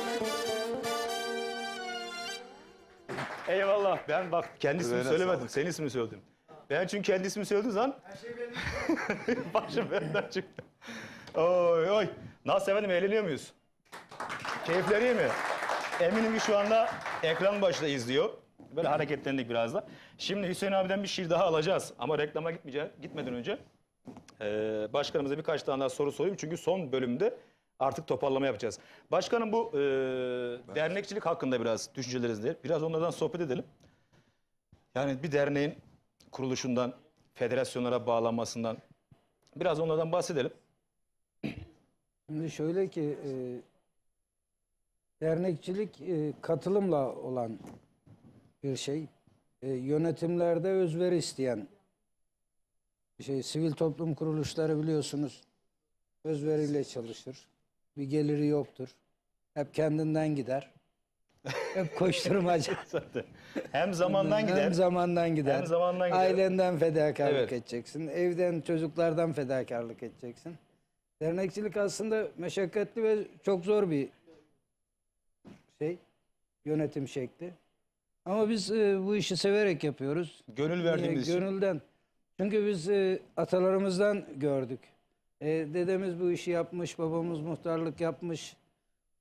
Eyvallah. Ben bak kendi ismini Yüreğine söylemedim. sağlık. Senin ismini söyledim. Ben çünkü kendi ismini söylediğim zaman başım benden çıktı. Oy oy. Nasıl efendim, eğleniyor muyuz? Keyifleri iyi mi? Eminim ki şu anda ekran başında izliyor. Böyle hareketlendik biraz da. Şimdi Hüseyin abiden bir şiir daha alacağız. Ama reklama gitmeden önce başkanımıza birkaç tane daha soru sorayım. Çünkü son bölümde artık toparlama yapacağız. Başkanım, bu dernekçilik hakkında biraz düşünceleriniz neler? Biraz onlardan sohbet edelim. Yani bir derneğin kuruluşundan, federasyonlara bağlanmasından biraz onlardan bahsedelim. Şimdi şöyle ki dernekçilik katılımla olan bir şey. Yönetimlerde özveri isteyen şey. Sivil toplum kuruluşları biliyorsunuz özveriyle çalışır. Bir geliri yoktur. Hep kendinden gider. Hep koşturmacı. Zaten. Hem zamandan gider. Hem zamandan gider. Hem zamandan gider. Ailenden fedakarlık Evet. edeceksin. Evden, çocuklardan fedakarlık edeceksin. Dernekçilik aslında meşakkatli ve çok zor bir şey. Yönetim şekli. Ama biz bu işi severek yapıyoruz. Gönül verdiğimiz için. Gönülden. Çünkü biz atalarımızdan gördük. Dedemiz bu işi yapmış, babamız muhtarlık yapmış.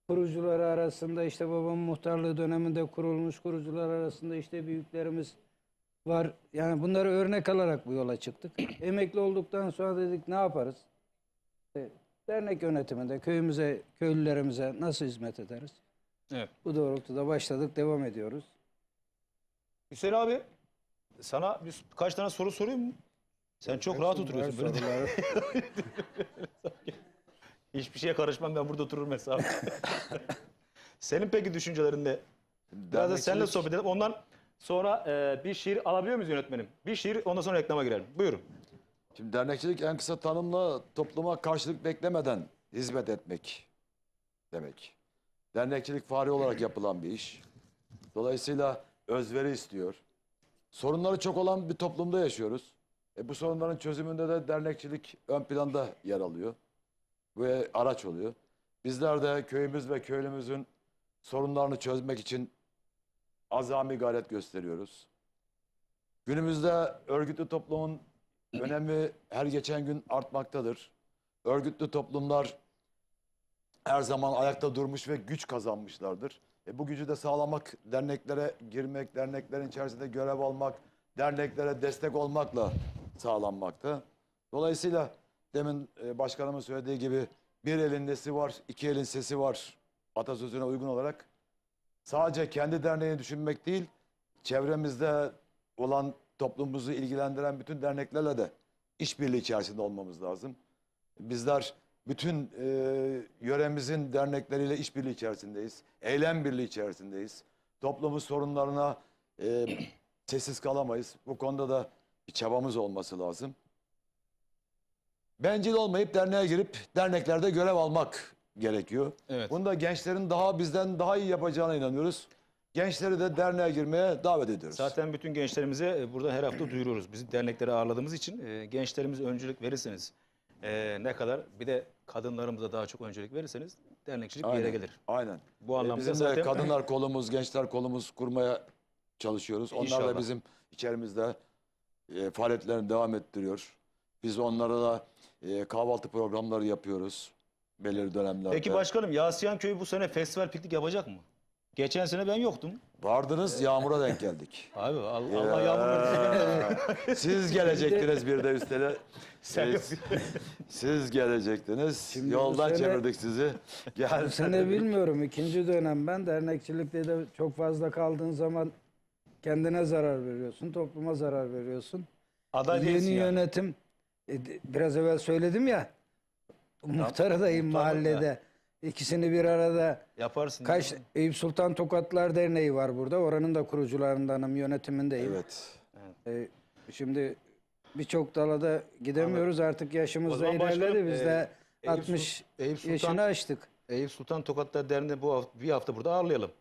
Kurucuları arasında işte babamın muhtarlığı döneminde kurulmuş kurucular arasında işte büyüklerimiz var. Yani bunları örnek alarak bu yola çıktık. Emekli olduktan sonra dedik ne yaparız? dernek yönetiminde köyümüze, köylülerimize nasıl hizmet ederiz? Evet. Bu doğrultuda başladık, devam ediyoruz. Hüseyin abi, sana kaç tane soru sorayım mı? Sen çok rahat oturuyorsun. Böyle Soruları- hiçbir şeye karışmam, ben burada otururum hesabı. Senin peki düşüncelerin ne? Biraz da seninle sohbet edelim. Ondan sonra bir şiir alabiliyor muyuz yönetmenim? Bir şiir, ondan sonra reklama girelim. Buyurun. Şimdi dernekçilik en kısa tanımla topluma karşılık beklemeden hizmet etmek demek. Dernekçilik fari olarak yapılan bir iş. Dolayısıyla özveri istiyor. Sorunları çok olan bir toplumda yaşıyoruz. Bu sorunların çözümünde de dernekçilik ön planda yer alıyor. Ve araç oluyor. Bizler de köyümüz ve köylümüzün sorunlarını çözmek için azami gayret gösteriyoruz. Günümüzde örgütlü toplumun önemi her geçen gün artmaktadır. Örgütlü toplumlar her zaman ayakta durmuş ve güç kazanmışlardır. Bu gücü de sağlamak, derneklere girmek, derneklerin içerisinde görev almak, derneklere destek olmakla sağlanmakta. Dolayısıyla demin başkanımın söylediği gibi bir elin nesi var, iki elin sesi var atasözüne uygun olarak sadece kendi derneğini düşünmek değil, çevremizde olan toplumumuzu ilgilendiren bütün derneklerle de işbirliği içerisinde olmamız lazım. Bizler bütün yöremizin dernekleriyle işbirliği içerisindeyiz. Eylem birliği içerisindeyiz. Toplumun sorunlarına sessiz kalamayız. Bu konuda da bir çabamız olması lazım. Bencil olmayıp derneğe girip derneklerde görev almak gerekiyor. Evet. Bunu da gençlerin bizden daha iyi yapacağına inanıyoruz. Gençleri de derneğe girmeye davet ediyoruz. Zaten bütün gençlerimize burada her hafta duyuruyoruz. Biz dernekleri ağırladığımız için gençlerimize öncülük verirseniz ne kadar, bir de kadınlarımıza daha çok öncülük verirseniz dernekçilik bir yere gelir. Aynen. Bu anlamda Bizim de zaten kadınlar kolumuz, gençler kolumuz kurmaya çalışıyoruz. Onlar İnşallah. da bizim içerimizde faaliyetlerini devam ettiriyor. Biz onlara da kahvaltı programları yapıyoruz belirli dönemlerde. Peki başkanım, Yasiyan Köyü bu sene festival piknik yapacak mı? Geçen sene ben yoktum. Vardınız, yağmura denk geldik. Abi Allah yağmur verdi. Siz gelecektiniz bir de üstüne. Sen Siz gelecektiniz. Şimdi bu Yoldan sene- çevirdik sizi. Bu sene bilmiyorum. İkinci dönem ben dernekçilikte de çok fazla kaldığın zaman kendine zarar veriyorsun, topluma zarar veriyorsun. Aday Yeni değilsin yani. yönetim, biraz evvel söyledim ya, muhtar adayım muhtarlık da. mahallede. İkisini bir arada. Yaparsın. Kaç Eyüp Sultan Tokatlar Derneği var burada. Oranın da kurucularındanım, yönetimindeyim. Evet. Şimdi birçok dalada gidemiyoruz. Artık O yaşımız da zaman başkanım, ilerledi. Biz de Eyüp 60 Eyüp yaşını aştık. Eyüp Sultan Tokatlar Derneği bir hafta burada ağırlayalım.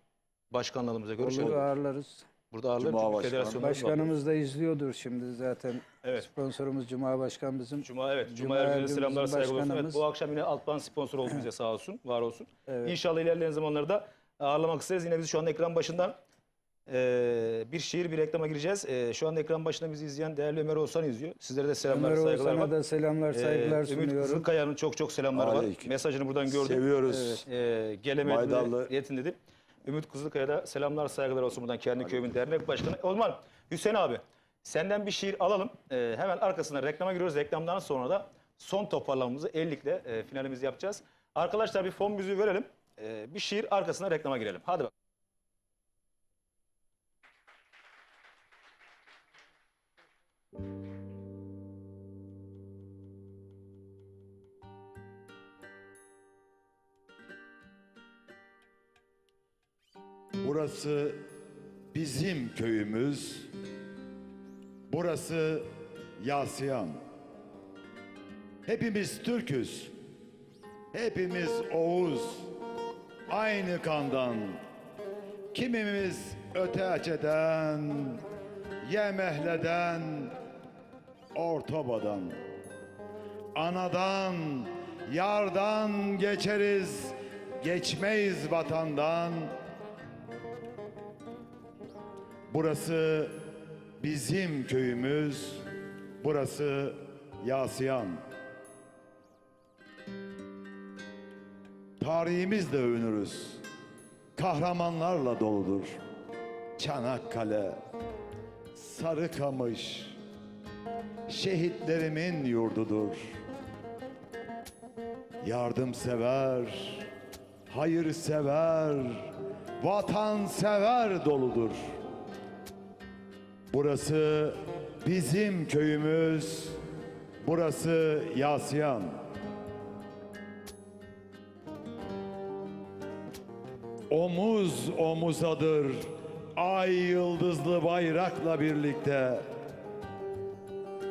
Başkanlarımıza görüşelim. Olur, ağırlarız. Burada ağırlayalım. Cuma Çünkü başkanı. federasyonlarımız var. Başkanımız da izliyordur şimdi zaten. Evet. Sponsorumuz Cuma Başkan bizim. Cuma Cuma Ergün'e Ergün selamlar, bizim saygılar olsun. Evet, başkanımız. bu akşam yine Altban sponsor oldu bize, sağ olsun, var olsun. Evet. İnşallah ilerleyen zamanlarda ağırlamak isteriz. Yine biz şu anda ekran başından bir şiir, bir reklama gireceğiz. Şu anda ekran başında bizi izleyen değerli Ömer Oğuzhan izliyor. Sizlere de selamlar, Ömer saygılar Oğuzhan'a var. da selamlar, saygılar Ümit sunuyorum. Kızılkaya'nın çok selamları var. Aleyküm. Mesajını buradan gördüm. Seviyoruz. Gelemedi yetin dedi. Ümit Kızılkaya'da selamlar, saygılar olsun buradan kendi köyümün dernek başkanı. O zaman Hüseyin abi, senden bir şiir alalım. Hemen arkasına reklama giriyoruz. Reklamdan sonra da son toparlamamızı 50'likle finalimizi yapacağız. Arkadaşlar bir fon müziği verelim. Bir şiir, arkasına reklama girelim. Hadi bakalım. Burası bizim köyümüz. Burası Yasiyan. Hepimiz Türküz. Hepimiz Oğuz. Aynı kandan. Kimimiz Öteçe'den, Yemehle'den, Ortoba'dan. Anadan, yardan geçeriz, geçmeyiz vatandan. Burası bizim köyümüz, burası Yasiyan. Tarihimizle övünürüz, kahramanlarla doludur. Çanakkale, Sarıkamış, şehitlerimin yurdudur. yardımsever, hayırsever, vatansever doludur. Burası bizim köyümüz, burası Yasyan. Omuz omuzadır ay yıldızlı bayrakla birlikte.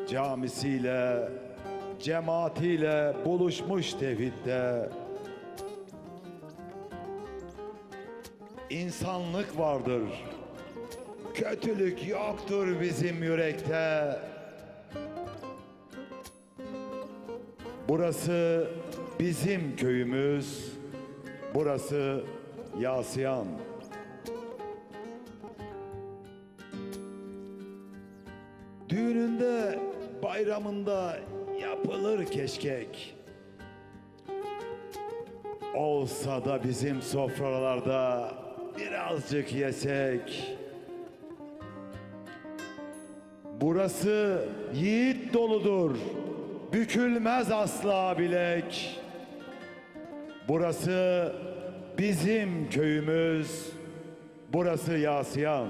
Camisiyle, cemaatiyle buluşmuş tevhidde. İnsanlık vardır, kötülük yoktur bizim yürekte. Burası bizim köyümüz, burası Yasyan. Düğününde, bayramında yapılır keşkek. Olsa da bizim sofralarda birazcık yesek. Burası yiğit doludur, bükülmez asla bilek. Burası bizim köyümüz, burası Yasyan.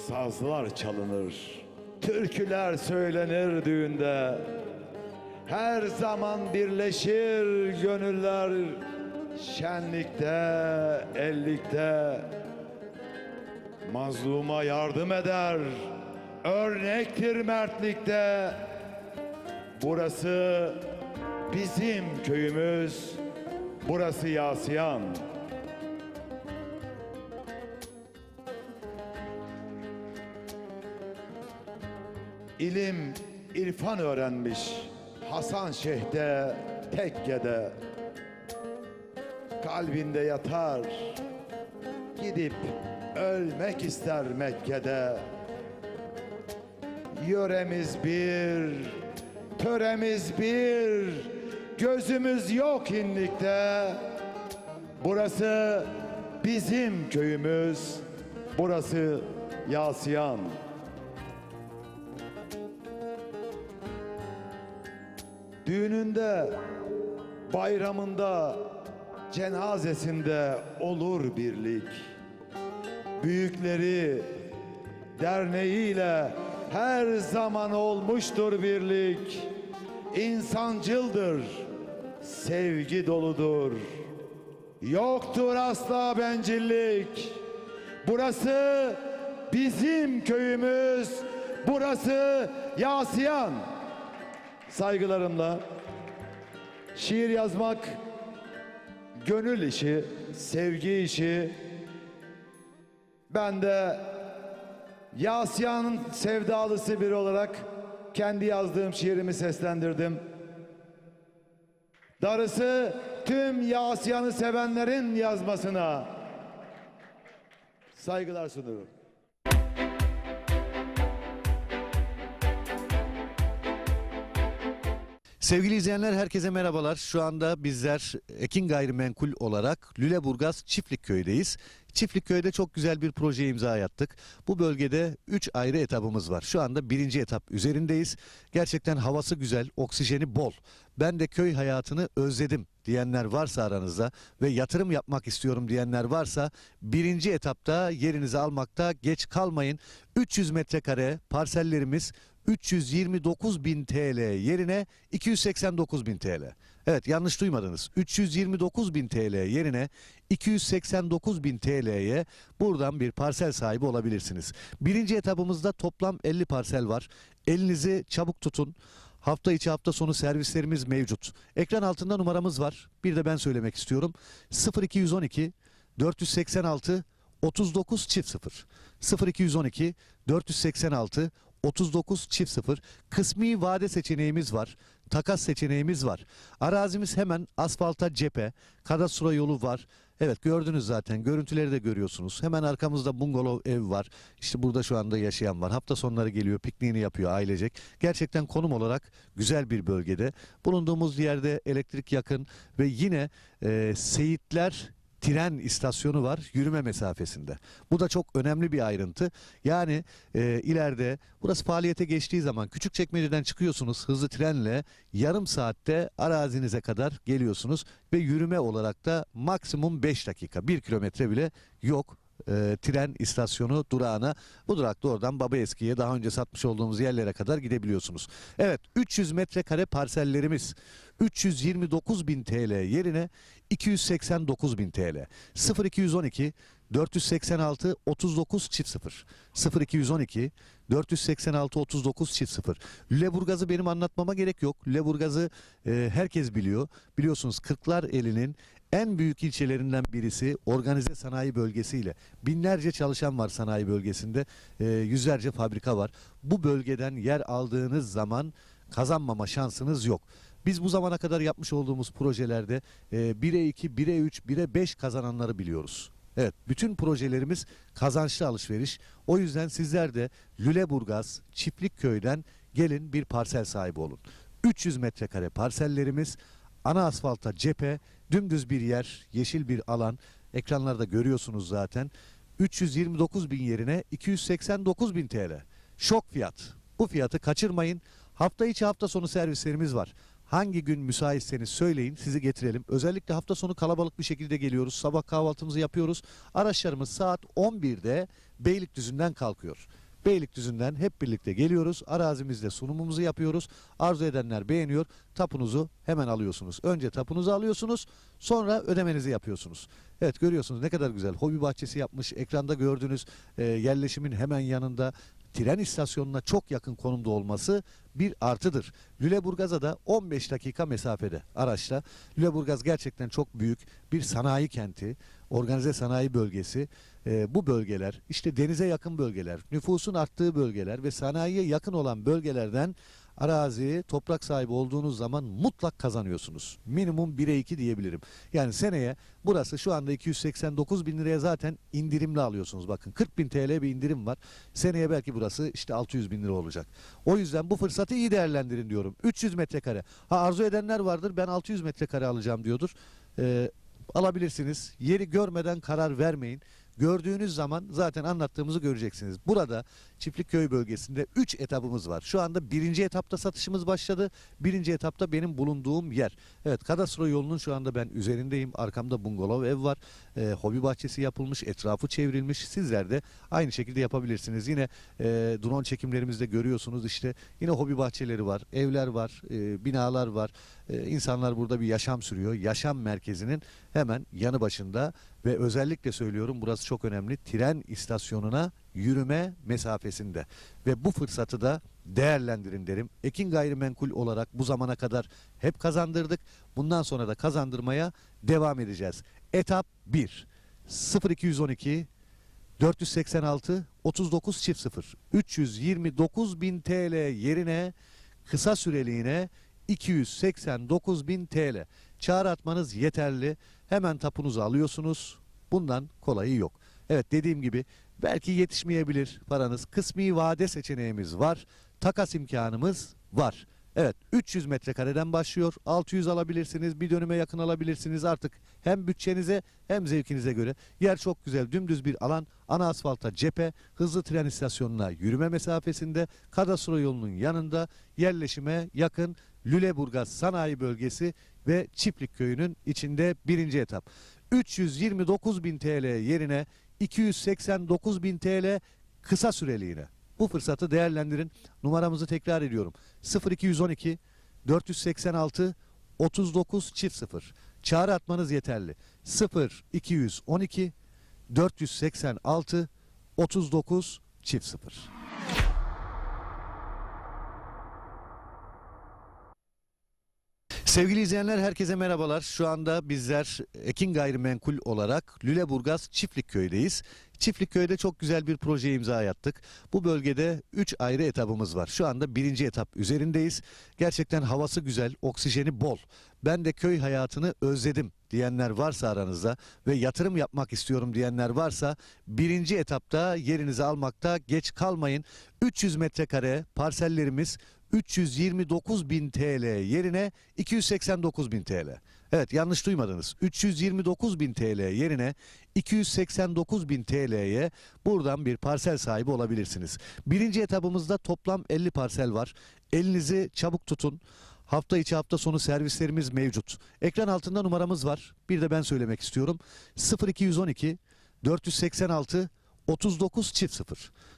Sazlar çalınır, türküler söylenir düğünde. Her zaman birleşir gönüller şenlikte, ellikte. Mazluma yardım eder, örnektir mertlikte. Burası bizim köyümüz, burası Yasyan. İlim, irfan öğrenmiş Hasan Şeyh'te, tekkede. Kalbinde yatar, gidip ölmek ister Mekke'de. Yöremiz bir, töremiz bir, gözümüz yok inlikte. Burası bizim köyümüz, burası Yasyan. Düğününde, bayramında, cenazesinde olur birlik. Büyükleri, derneğiyle her zaman olmuştur birlik. İnsancıldır, sevgi doludur. Yoktur asla bencillik. Burası bizim köyümüz, burası Yasyan. Saygılarımla, şiir yazmak gönül işi, sevgi işi. Ben de Yasyan'ın sevdalısı biri olarak kendi yazdığım şiirimi seslendirdim. Darısı tüm Yasyan'ı sevenlerin yazmasına. Saygılar sunuyorum. Sevgili izleyenler herkese merhabalar. Şu anda bizler Ekin Gayrimenkul olarak Lüleburgaz Çiftlikköy'deyiz. Çiftlikköy'de çok güzel bir projeye imza attık. Bu bölgede 3 ayrı etapımız var. Şu anda 1. etap üzerindeyiz. Gerçekten havası güzel, oksijeni bol. Ben de köy hayatını özledim diyenler varsa aranızda ve yatırım yapmak istiyorum diyenler varsa 1. etapta yerinizi almakta geç kalmayın. 300 metrekare parsellerimiz 329.000 TL yerine 289.000 TL. Evet, yanlış duymadınız. 329.000 TL yerine 289.000 TL'ye buradan bir parsel sahibi olabilirsiniz. 1. etapımızda toplam 50 parsel var. Elinizi çabuk tutun. Hafta içi hafta sonu servislerimiz mevcut. Ekran altında numaramız var. Bir de ben söylemek istiyorum. 0212 486 39 0. 0212 486 39 0. Kısmi vade seçeneğimiz var. Takas seçeneğimiz var. Arazimiz hemen asfalta cephe. Kadastro yolu var. Evet, gördünüz zaten. Görüntüleri de görüyorsunuz. Hemen arkamızda bungalov ev var. İşte burada şu anda yaşayan var. Hafta sonları geliyor, pikniğini yapıyor ailecek. Gerçekten konum olarak güzel bir bölgede. Bulunduğumuz yerde elektrik yakın ve yine Seyitler tren istasyonu var yürüme mesafesinde. Bu da çok önemli bir ayrıntı. Yani ileride burası faaliyete geçtiği zaman Küçükçekmece'den çıkıyorsunuz hızlı trenle yarım saatte arazinize kadar geliyorsunuz ve yürüme olarak da maksimum 5 dakika 1 kilometre bile yok. Tren istasyonu durağına. Bu durakta oradan Babaeski'ye daha önce satmış olduğumuz yerlere kadar gidebiliyorsunuz. Evet 300 metrekare parsellerimiz 329.000 TL yerine 289.000 TL. 0212 486 39 0 0212 486 39 0. Lüleburgaz'ı benim anlatmama gerek yok. Lüleburgaz'ı herkes biliyor. Biliyorsunuz Kırklareli'nin en büyük ilçelerinden birisi organize sanayi bölgesiyle. Binlerce çalışan var sanayi bölgesinde. Yüzlerce fabrika var. Bu bölgeden yer aldığınız zaman kazanmama şansınız yok. Biz bu zamana kadar yapmış olduğumuz projelerde 1'e 2, 1'e 3, 1'e 5 kazananları biliyoruz. Evet, bütün projelerimiz kazançlı alışveriş. O yüzden sizler de Lüleburgaz Çiftlikköy'den gelin bir parsel sahibi olun. 300 metrekare parsellerimiz, ana asfalta cephe, dümdüz bir yer, yeşil bir alan. Ekranlarda görüyorsunuz zaten. 329.000 yerine 289.000 TL. Şok fiyat. Bu fiyatı kaçırmayın. Hafta içi hafta sonu servislerimiz var. Hangi gün müsaitseniz söyleyin, sizi getirelim. Özellikle hafta sonu kalabalık bir şekilde geliyoruz. Sabah kahvaltımızı yapıyoruz. Araçlarımız saat 11'de Beylikdüzü'nden kalkıyor. Beylikdüzü'nden hep birlikte geliyoruz. Arazimizde sunumumuzu yapıyoruz. Arzu edenler beğeniyor. Tapunuzu hemen alıyorsunuz. Önce tapunuzu alıyorsunuz. Sonra ödemenizi yapıyorsunuz. Evet, görüyorsunuz ne kadar güzel. Hobi bahçesi yapmış. Ekranda gördüğünüz yerleşimin hemen yanında tren istasyonuna çok yakın konumda olması bir artıdır. Lüleburgaz'a da 15 dakika mesafede araçla. Lüleburgaz gerçekten çok büyük bir sanayi kenti, organize sanayi bölgesi. Bu bölgeler işte denize yakın bölgeler, nüfusun arttığı bölgeler ve sanayiye yakın olan bölgelerden arazi, toprak sahibi olduğunuz zaman mutlak kazanıyorsunuz. Minimum 1'e 2 diyebilirim. Yani seneye burası şu anda 289.000 liraya zaten indirimli alıyorsunuz. Bakın 40.000 TL bir indirim var. Seneye belki burası işte 600.000 lira olacak. O yüzden bu fırsatı iyi değerlendirin diyorum. 300 metrekare. Ha, arzu edenler vardır, ben 600 metrekare alacağım diyordur. Alabilirsiniz. Yeri görmeden karar vermeyin. Gördüğünüz zaman zaten anlattığımızı göreceksiniz. Burada Çiftlikköy bölgesinde 3 etapımız var. Şu anda 1. etapta satışımız başladı. 1. etapta benim bulunduğum yer. Evet, kadastro yolunun şu anda ben üzerindeyim. Arkamda bungalov ev var. Hobi bahçesi yapılmış, etrafı çevrilmiş. Sizler de aynı şekilde yapabilirsiniz. Yine drone çekimlerimizde görüyorsunuz işte yine hobi bahçeleri var, evler var, binalar var. İnsanlar burada bir yaşam sürüyor. Yaşam merkezinin hemen yanı başında ve özellikle söylüyorum burası çok önemli. Tren istasyonuna yürüme mesafesinde ve bu fırsatı da değerlendirin derim. Ekin Gayrimenkul olarak bu zamana kadar hep kazandırdık. Bundan sonra da kazandırmaya devam edeceğiz. Etap 1. 0212 486 39 0 329.000 TL yerine kısa süreliğine 289.000 TL. Çağrı atmanız yeterli. Hemen tapunuzu alıyorsunuz. Bundan kolayı yok. Evet, dediğim gibi belki yetişmeyebilir paranız. Kısmi vade seçeneğimiz var. Takas imkanımız var. Evet, 300 metrekareden başlıyor. 600 alabilirsiniz. Bir dönüme yakın alabilirsiniz. Artık hem bütçenize hem zevkinize göre. Yer çok güzel. Dümdüz bir alan. Ana asfalta cephe. Hızlı tren istasyonuna yürüme mesafesinde. Kadastro yolunun yanında. Yerleşime yakın. Lüleburgaz Sanayi Bölgesi ve Çiftlikköy'ünün içinde 1. etap. 329.000 TL yerine 289.000 TL kısa süreliğine. Bu fırsatı değerlendirin. Numaramızı tekrar ediyorum. 0212 486 39 0. Çağrı atmanız yeterli. 0212 486 39 0. Sevgili izleyenler, herkese merhabalar. Şu anda bizler Ekin Gayrimenkul olarak Lüleburgaz Çiftlikköy'deyiz. Çiftlikköy'de çok güzel bir projeye imza attık. Bu bölgede 3 ayrı etapımız var. Şu anda 1. etap üzerindeyiz. Gerçekten havası güzel, oksijeni bol. Ben de köy hayatını özledim diyenler varsa aranızda ve yatırım yapmak istiyorum diyenler varsa 1. etapta yerinizi almakta geç kalmayın. 300 metrekare parsellerimiz 329.000 TL yerine 289.000 TL. Evet, yanlış duymadınız. 329.000 TL yerine 289.000 TL'ye buradan bir parsel sahibi olabilirsiniz. Birinci etabımızda toplam 50 parsel var. Elinizi çabuk tutun. Hafta içi hafta sonu servislerimiz mevcut. Ekran altında numaramız var. Bir de ben söylemek istiyorum. 0212 486 39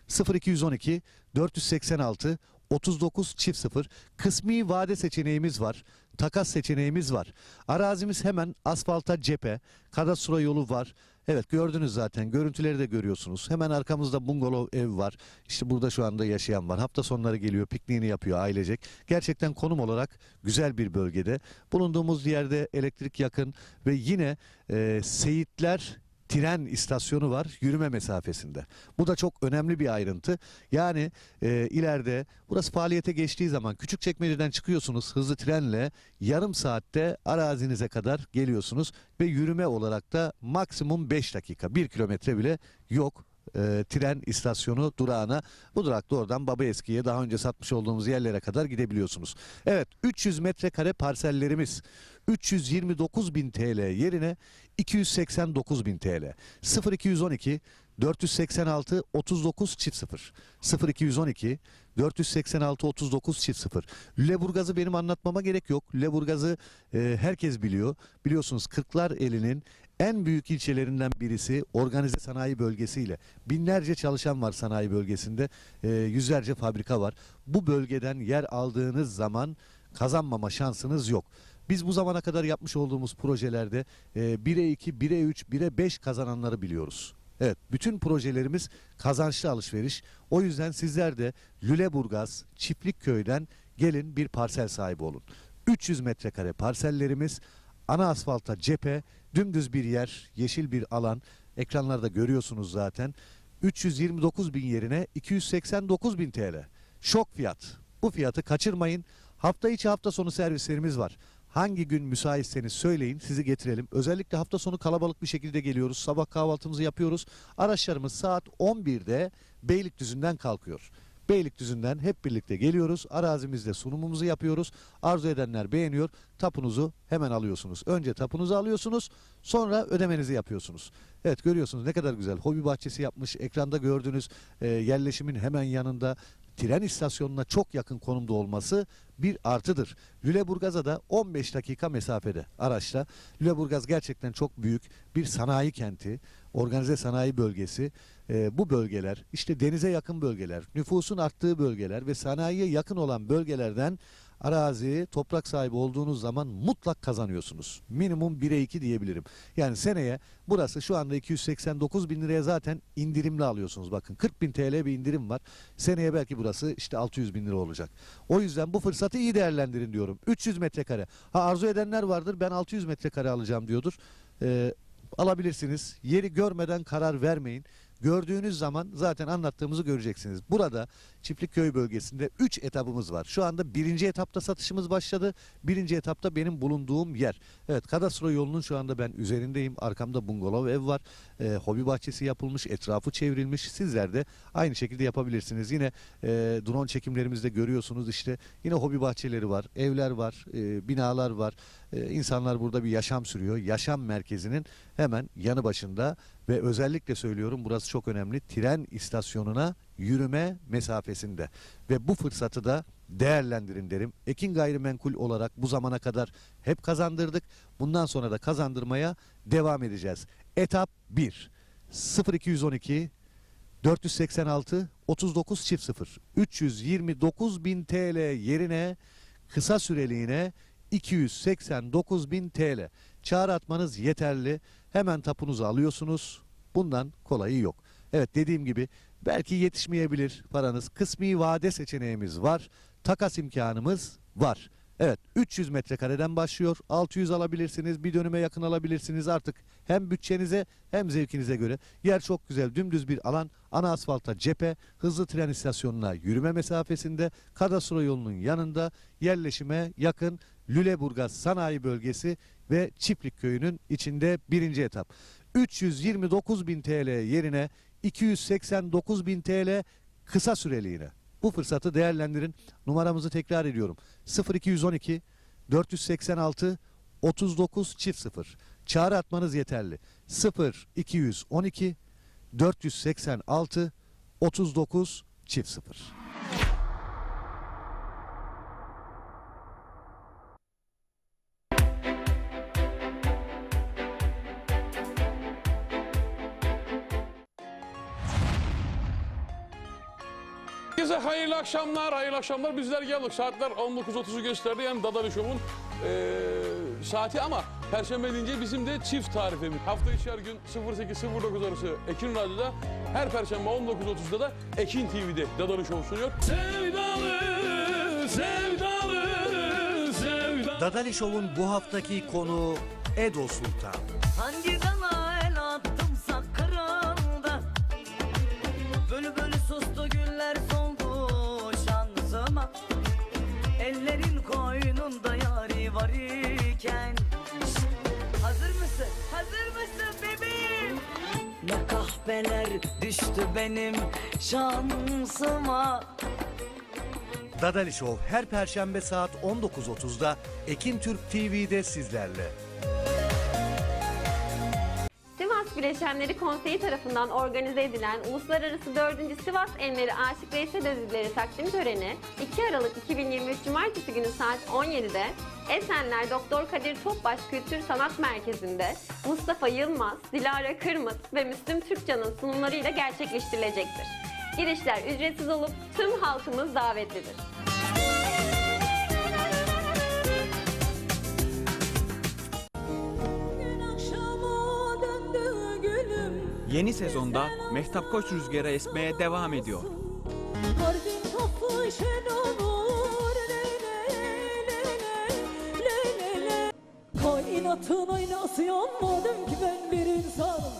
00 0212 486 39 00. Kısmi vade seçeneğimiz var. Takas seçeneğimiz var. Arazimiz hemen asfalta cephe. Kadastro yolu var. Evet, gördünüz zaten. Görüntüleri de görüyorsunuz. Hemen arkamızda bungalov ev var. İşte burada şu anda yaşayan var. Hafta sonları geliyor, pikniğini yapıyor ailecek. Gerçekten konum olarak güzel bir bölgede. Bulunduğumuz yerde elektrik yakın ve yine Seyitler tren istasyonu var yürüme mesafesinde. Bu da çok önemli bir ayrıntı. Yani ileride burası faaliyete geçtiği zaman Küçükçekmece'den çıkıyorsunuz hızlı trenle, yarım saatte arazinize kadar geliyorsunuz ve yürüme olarak da maksimum 5 dakika, 1 kilometre bile yok. Tren istasyonu durağına. Bu durakta oradan Babaeski'ye, daha önce satmış olduğumuz yerlere kadar gidebiliyorsunuz. Evet, 300 metrekare parsellerimiz 329.000 TL yerine 289.000 TL. 0212 486 39 00 0212 486 39 00. Lüleburgaz'ı benim anlatmama gerek yok. Lüleburgaz'ı herkes biliyor. Biliyorsunuz Kırklareli'nin en büyük ilçelerinden birisi, organize sanayi bölgesiyle. Binlerce çalışan var sanayi bölgesinde. Yüzlerce fabrika var. Bu bölgeden yer aldığınız zaman kazanmama şansınız yok. Biz bu zamana kadar yapmış olduğumuz projelerde 1'e 2, 1'e 3, 1'e 5 kazananları biliyoruz. Evet, bütün projelerimiz kazançlı alışveriş. O yüzden sizler de Lüleburgaz Çiftlikköy'den gelin bir parsel sahibi olun. 300 metrekare parsellerimiz, ana asfalta cephe, dümdüz bir yer, yeşil bir alan. Ekranlarda görüyorsunuz zaten. 329.000 yerine 289.000 TL. Şok fiyat. Bu fiyatı kaçırmayın. Hafta içi hafta sonu servislerimiz var. Hangi gün müsaitseniz söyleyin, sizi getirelim. Özellikle hafta sonu kalabalık bir şekilde geliyoruz. Sabah kahvaltımızı yapıyoruz. Araçlarımız saat 11'de Beylikdüzü'nden kalkıyor. Beylikdüzü'nden hep birlikte geliyoruz. Arazimizde sunumumuzu yapıyoruz. Arzu edenler beğeniyor. Tapunuzu hemen alıyorsunuz. Önce tapunuzu alıyorsunuz, sonra ödemenizi yapıyorsunuz. Evet, görüyorsunuz ne kadar güzel. Hobi bahçesi yapmış. Ekranda gördüğünüz yerleşimin hemen yanında, tren istasyonuna çok yakın konumda olması bir artıdır. Lüleburgaz'a da 15 dakika mesafede araçla. Lüleburgaz gerçekten çok büyük bir sanayi kenti, organize sanayi bölgesi. Bu bölgeler, işte denize yakın bölgeler, nüfusun arttığı bölgeler ve sanayiye yakın olan bölgelerden arazi, toprak sahibi olduğunuz zaman mutlak kazanıyorsunuz. Minimum 1'e 2 diyebilirim. Yani seneye burası şu anda 289.000 liraya zaten indirimli alıyorsunuz. Bakın 40.000 TL bir indirim var. Seneye belki burası işte 600.000 lira olacak. O yüzden bu fırsatı iyi değerlendirin diyorum. 300 metrekare. Arzu edenler vardır, ben 600 metrekare alacağım diyordur. Alabilirsiniz. Yeri görmeden karar vermeyin. Gördüğünüz zaman zaten anlattığımızı göreceksiniz. Burada Çiftlikköy bölgesinde 3 etabımız var. Şu anda 1. etapta satışımız başladı. 1. etapta benim bulunduğum yer. Evet, kadastro yolunun şu anda ben üzerindeyim. Arkamda bungalov ev var. Hobi bahçesi yapılmış, etrafı çevrilmiş. Sizler de aynı şekilde yapabilirsiniz. Yine drone çekimlerimizde görüyorsunuz işte. Yine hobi bahçeleri var, evler var, binalar var. İnsanlar burada bir yaşam sürüyor. Yaşam merkezinin hemen yanı başında ve özellikle söylüyorum, burası çok önemli. Tren istasyonuna yürüme mesafesinde ve bu fırsatı da değerlendirin derim. Ekin Gayrimenkul olarak bu zamana kadar hep kazandırdık. Bundan sonra da kazandırmaya devam edeceğiz. Etap 1. 0212 486 39 00 329.000 TL yerine kısa süreliğine 289.000 TL. Çağrı atmanız yeterli. Hemen tapunuzu alıyorsunuz. Bundan kolayı yok. Evet, dediğim gibi belki yetişmeyebilir paranız. Kısmi vade seçeneğimiz var. Takas imkanımız var. Evet, 300 metrekareden başlıyor. 600 alabilirsiniz. Bir dönüme yakın alabilirsiniz. Artık hem bütçenize hem zevkinize göre. Yer çok güzel. Dümdüz bir alan. Ana asfalta cephe. Hızlı tren istasyonuna yürüme mesafesinde. Kadastro yolunun yanında. Yerleşime yakın. Lüleburgaz Sanayi Bölgesi ve Çiftlikköy'ünün içinde 1. etap. 329.000 TL yerine 289.000 TL kısa süreliğine. Bu fırsatı değerlendirin. Numaramızı tekrar ediyorum. 0212 486 39 çift 0. Çağrı atmanız yeterli. 0 212 486 39 çift 0. Herkese hayırlı akşamlar, hayırlı akşamlar. Bizler geldik. Saatler 19.30'u gösterdi. Yani Dadali Show'un saati ama Perşembe deyince bizim de çift tarifimiz. Hafta içi her gün 08-09 arası Ekin Radyo'da, her Perşembe 19.30'da da Ekin TV'de Dadali Show sunuyor. Sevdalı, sevdalı, sevdalı. Dadali Show'un bu haftaki konuğu Edo Sultan. Hangi dala el attımsa kırıldı. Bölü bölü sustu güller soldu şansıma. Ellerin koynunda yari var iken. Hazır mısın? Hazır mısın bebeğim? Ne kahpeler düştü benim şansıma. Dadali Show her Perşembe saat 19.30'da Ekin Türk TV'de sizlerle. Sivas Bileşenleri Konseyi tarafından organize edilen Uluslararası 4. Sivas Enleri Aşık Veysel Ödülleri takdim töreni 2 Aralık 2023 Cumartesi günü saat 17'de Esenler Doktor Kadir Topbaş Kültür Sanat Merkezi'nde Mustafa Yılmaz, Dilara Kırmız ve Müslüm Türkcan'ın sunumlarıyla gerçekleştirilecektir. Girişler ücretsiz olup tüm halkımız davetlidir. Yeni sezonda Mehtap Koç rüzgarı esmeye devam ediyor. Kalbim tatlı şen olur le. Kainatın aynası yanmadım ki ben bir insanım.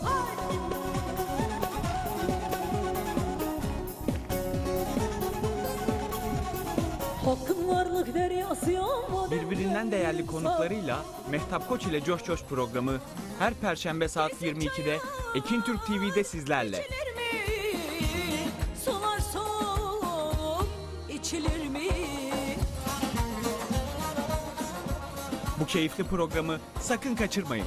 Hakkın varlık deryası yanmadım. Birbirinden değerli konuklarıyla Mehtap Koç ile Coş Coş programı her Perşembe saat 22'de Ekin Türk TV'de sizlerle. Solar soğuk içilir mi? Bu keyifli programı sakın kaçırmayın.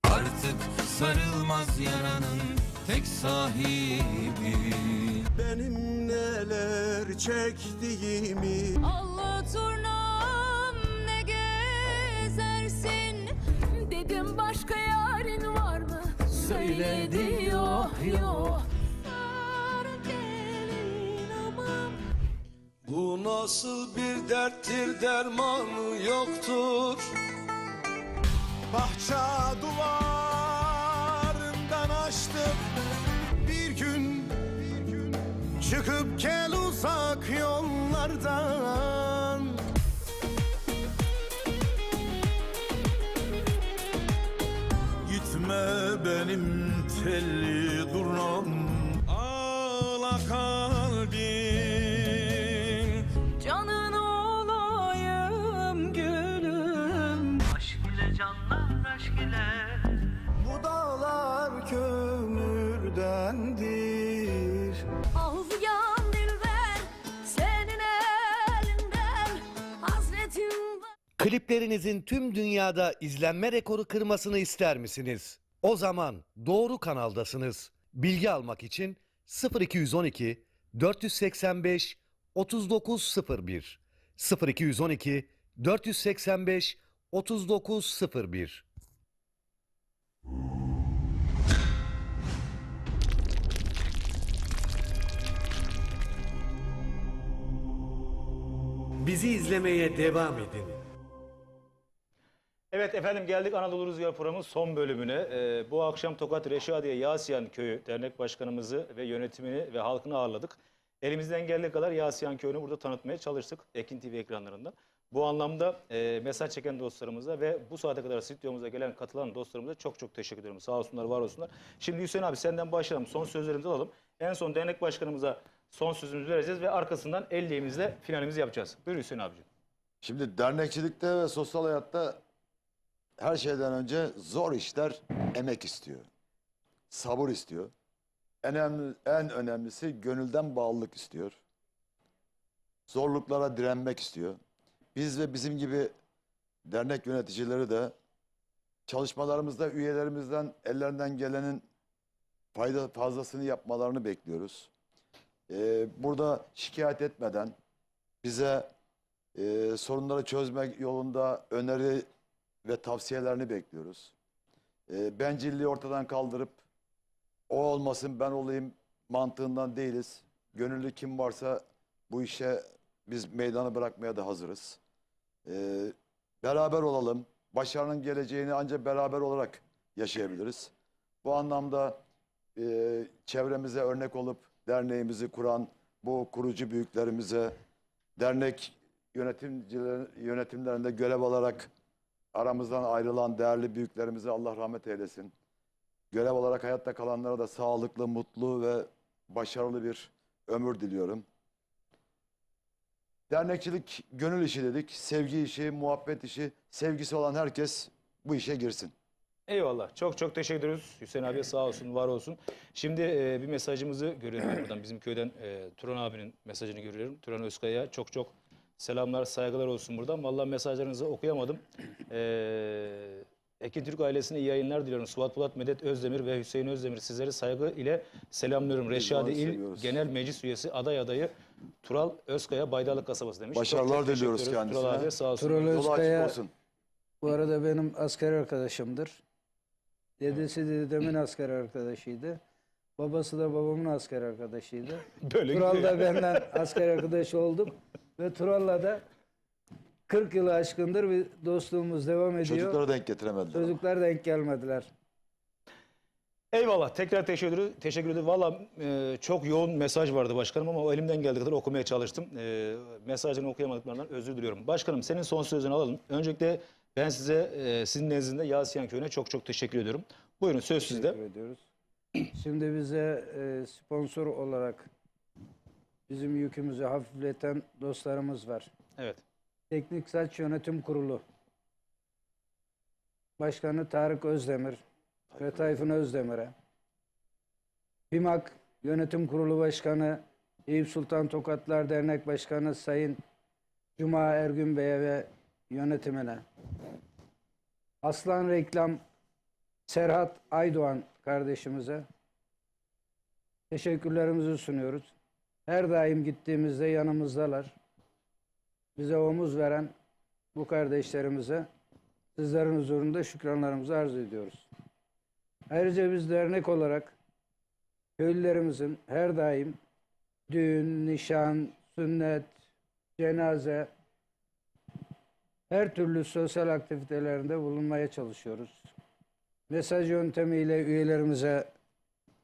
Artık sarılmaz yaranın tek sahibi. Benim neler çektiğimi. Allah turnam ne gezersin? Dedim başka yarın var mı? Söyledi yok yok. Bu nasıl bir derttir, dermanı yoktur. Bahçe duvarından açtım. Bir gün çıkıp gel uzak yollardan. Gitme benim telli durnam. Ağla kalbim. Canın olayım gülüm. Aşk ile canlar aşk ile. Bu dağlar kömürdendir. Ağlayan dilber senin elinden. Hasretim var. Kliplerinizin tüm dünyada izlenme rekoru kırmasını ister misiniz? O zaman doğru kanaldasınız. Bilgi almak için 0212 485 3901 0212 485 3901. Bizi izlemeye devam edin. Evet efendim, geldik Anadolu Rüzgar programının son bölümüne. Bu akşam Tokat Reşadiye Yasiyan Köyü Dernek Başkanımızı ve yönetimini ve halkını ağırladık. Elimizden geldiği kadar Yasiyan Köyü'nü burada tanıtmaya çalıştık Ekin TV ekranlarında. Bu anlamda mesaj çeken dostlarımıza ve bu saate kadar stüdyomuza gelen, katılan dostlarımıza çok çok teşekkür ediyorum. Sağ olsunlar, var olsunlar. Şimdi Hüseyin abi, senden başlayalım. Son sözlerimizi alalım. En son dernek başkanımıza son sözümüzü vereceğiz ve arkasından elliğimizle finalimizi yapacağız. Buyur Hüseyin abiciğim. Şimdi dernekçilikte ve sosyal hayatta her şeyden önce zor işler emek istiyor. Sabır istiyor. En önemlisi gönülden bağlılık istiyor. zorluklara direnmek istiyor. Biz ve bizim gibi dernek yöneticileri de çalışmalarımızda üyelerimizden ellerinden gelenin fazlasını yapmalarını bekliyoruz. Burada şikayet etmeden bize sorunları çözmek yolunda öneri ve tavsiyelerini bekliyoruz. Bencilliği ortadan kaldırıp o olmasın ben olayım mantığından değiliz. Gönüllü kim varsa bu işe biz meydanı bırakmaya da hazırız. Beraber olalım. Başarının geleceğini ancak beraber olarak yaşayabiliriz. Bu anlamda çevremize örnek olup derneğimizi kuran bu kurucu büyüklerimize, dernek yönetimlerinde görev alarak aramızdan ayrılan değerli büyüklerimize Allah rahmet eylesin. Görev olarak hayatta kalanlara da sağlıklı, mutlu ve başarılı bir ömür diliyorum. Dernekçilik gönül işi dedik. Sevgi işi, muhabbet işi, sevgisi olan herkes bu işe girsin. Eyvallah. Çok çok teşekkür ediyoruz. Hüseyin abi sağ olsun, var olsun. Şimdi bir mesajımızı görüyorum buradan. Bizim köyden Turan abinin mesajını görüyorum. Turan Özkaya'ya çok çok selamlar, saygılar olsun buradan. Vallahi mesajlarınızı okuyamadım. Ekin Türk ailesine iyi yayınlar diliyorum. Suat Polat, Medet Özdemir ve Hüseyin Özdemir sizleri saygı ile selamlıyorum. Reşadi İl Genel Meclis Üyesi adayı Tural Özkaya Baydarlık Kasabası demiş. Başarılar Çok teşekkür diliyoruz ediyoruz. kendisine. Tural abi sağ olsun. Tural Yolu açık Özkaya olsun. bu arada benim asker arkadaşımdır. Dedesi dedemin asker arkadaşıydı. Babası da babamın asker arkadaşıydı. Böyle Tural gidiyor. da benden asker arkadaş olduk. Ve Tural'la da 40 yılı aşkındır bir dostluğumuz devam ediyor. Çocuklara denk getiremediler. Çocuklar denk gelmediler. Eyvallah. Tekrar teşekkür ederim. Valla çok yoğun mesaj vardı başkanım ama o elimden geldiği kadar okumaya çalıştım. Mesajını okuyamadıklarından özür diliyorum. Başkanım senin son sözünü alalım. Öncelikle ben size sizin nezdinde Yasiyan Köyü'ne çok çok teşekkür ediyorum. Buyurun söz sizde. Teşekkür ediyoruz. Şimdi bize sponsor olarak bizim yükümüzü hafifleten dostlarımız var. Evet. Teknik Saç Yönetim Kurulu Başkanı Tarık Özdemir ve Tayfun Özdemir'e, BİMAK Yönetim Kurulu Başkanı Eyüp Sultan Tokatlar Dernek Başkanı Sayın Cuma Ergün Bey'e ve yönetimine, Aslan Reklam Serhat Aydoğan kardeşimize teşekkürlerimizi sunuyoruz. Her daim gittiğimizde yanımızdalar. Bize omuz veren bu kardeşlerimize sizlerin huzurunda şükranlarımızı arz ediyoruz. Ayrıca biz dernek olarak köylülerimizin her daim düğün, nişan, sünnet, cenaze, her türlü sosyal aktivitelerinde bulunmaya çalışıyoruz. Mesaj yöntemiyle üyelerimize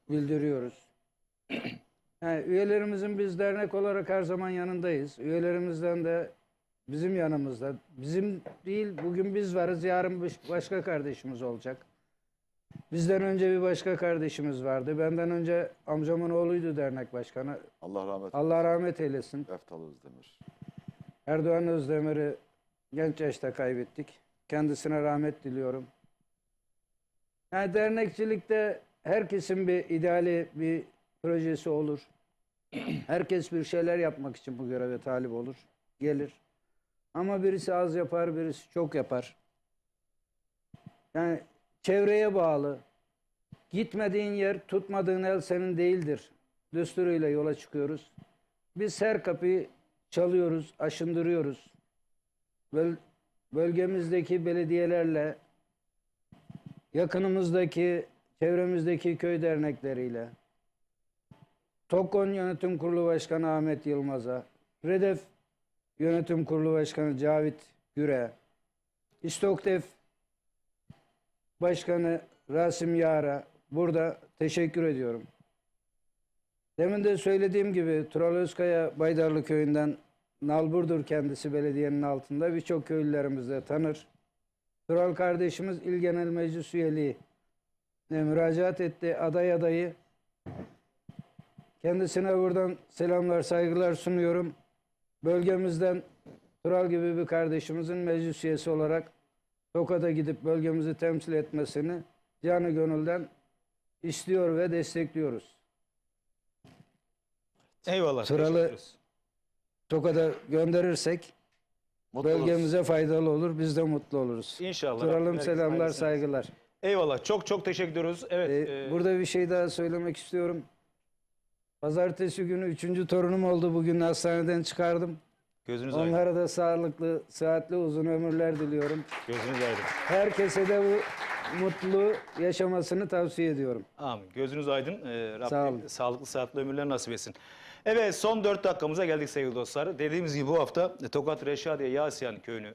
bildiriyoruz. Yani üyelerimizin biz dernek olarak her zaman yanındayız. Üyelerimizden de bizim yanımızda. Bizim değil, bugün biz varız, yarın başka kardeşimiz olacak. Bizden önce bir başka kardeşimiz vardı. Benden önce amcamın oğluydu dernek başkanı. Allah rahmet eylesin. Eftal Özdemir. Erdoğan Özdemir'i genç yaşta kaybettik. Kendisine rahmet diliyorum. Yani dernekçilikte herkesin bir ideali, bir projesi olur. Herkes bir şeyler yapmak için bu göreve talip olur, gelir. Ama birisi az yapar, birisi çok yapar. Yani çevreye bağlı. Gitmediğin yer, tutmadığın el senin değildir. Düsturuyla yola çıkıyoruz. Biz her kapıyı çalıyoruz, aşındırıyoruz. Bölgemizdeki belediyelerle, yakınımızdaki, çevremizdeki köy dernekleriyle, TOKON Yönetim Kurulu Başkanı Ahmet Yılmaz'a, REDEF Yönetim Kurulu Başkanı Cavit Güre, İstoktef Başkanı Rasim Yar'a burada teşekkür ediyorum. Demin de söylediğim gibi Tural Özkaya Baydarlı Köyü'nden nalburdur kendisi belediyenin altında. Birçok köylülerimiz de tanır. Tural kardeşimiz İl Genel Meclis Üyeliği müracaat etti. Adayı. Kendisine buradan selamlar, saygılar sunuyorum. Bölgemizden Tural gibi bir kardeşimizin meclis üyesi olarak Tokat'a gidip bölgemizi temsil etmesini canı gönülden istiyor ve destekliyoruz. Eyvallah. Tural'ı teşekkür ederiz. Tokat'a gönderirsek Mutlu bölgemize faydalı olur. Biz de mutlu oluruz. İnşallah. Duralım, Herkes selamlar, hayırlısı. saygılar. Eyvallah. Çok çok teşekkür ediyoruz. Evet. Burada bir şey daha söylemek istiyorum. Pazartesi günü 3. torunum oldu. Bugün hastaneden çıkardım. Gözünüz aydın. Onlara da sağlıklı, sıhhatli, uzun ömürler diliyorum. Gözünüz aydın. Herkese de bu mutlu yaşamasını tavsiye ediyorum. Amin. Gözünüz aydın. Sağ Rabbim olun. sağlıklı, sıhhatli ömürler nasip etsin. Evet, son 4 dakikamıza geldik sevgili dostlar. Dediğimiz gibi bu hafta Tokat Reşadiye Yasiyan köyünü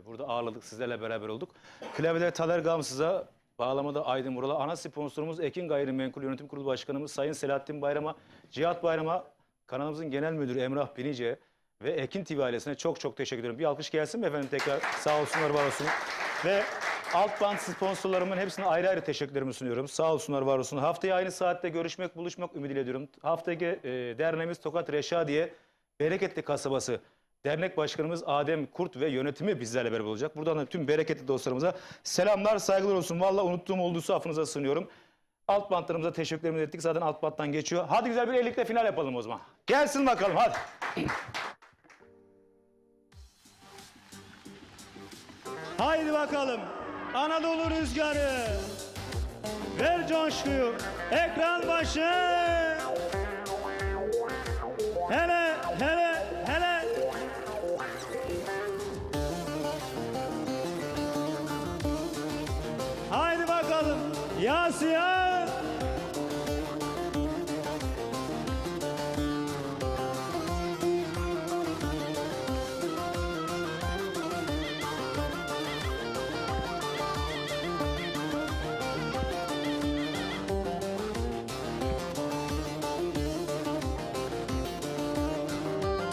burada ağırladık. Sizlerle beraber olduk. Klavyede Taner Gamsız'a, bağlamada Aydın Vural'a, ana sponsorumuz Ekin Gayrimenkul Yönetim Kurulu Başkanımız Sayın Selahattin Bayram'a, Cihat Bayram'a, kanalımızın genel müdürü Emrah Binice ve Ekin TV ailesine çok çok teşekkür ediyorum. Bir alkış gelsin mi efendim tekrar? Sağ olsunlar, var olsunlar. Ve alt band sponsorlarımın hepsine ayrı ayrı teşekkürlerimi sunuyorum. Sağ olsunlar, var olsunlar. Haftaya aynı saatte görüşmek, buluşmak ümidiyle ediyorum. Haftaki derneğimiz Tokat Reşadiye Bereketli Kasabası Dernek Başkanımız Adem Kurt ve yönetimi bizlerle beraber olacak. Buradan da tüm bereketli dostlarımıza selamlar, saygılar olsun. Vallahi unuttuğum olduysa affınıza sığınıyorum. Alt bantlarımıza teşekkürlerimizi ettik. Zaten alt banttan geçiyor. Hadi güzel bir ellikle final yapalım o zaman. Gelsin bakalım hadi. Haydi bakalım. Anadolu rüzgarı. Ver coşkuyu. Ekran başı. Hele hele hele. Haydi bakalım. Yasiyan.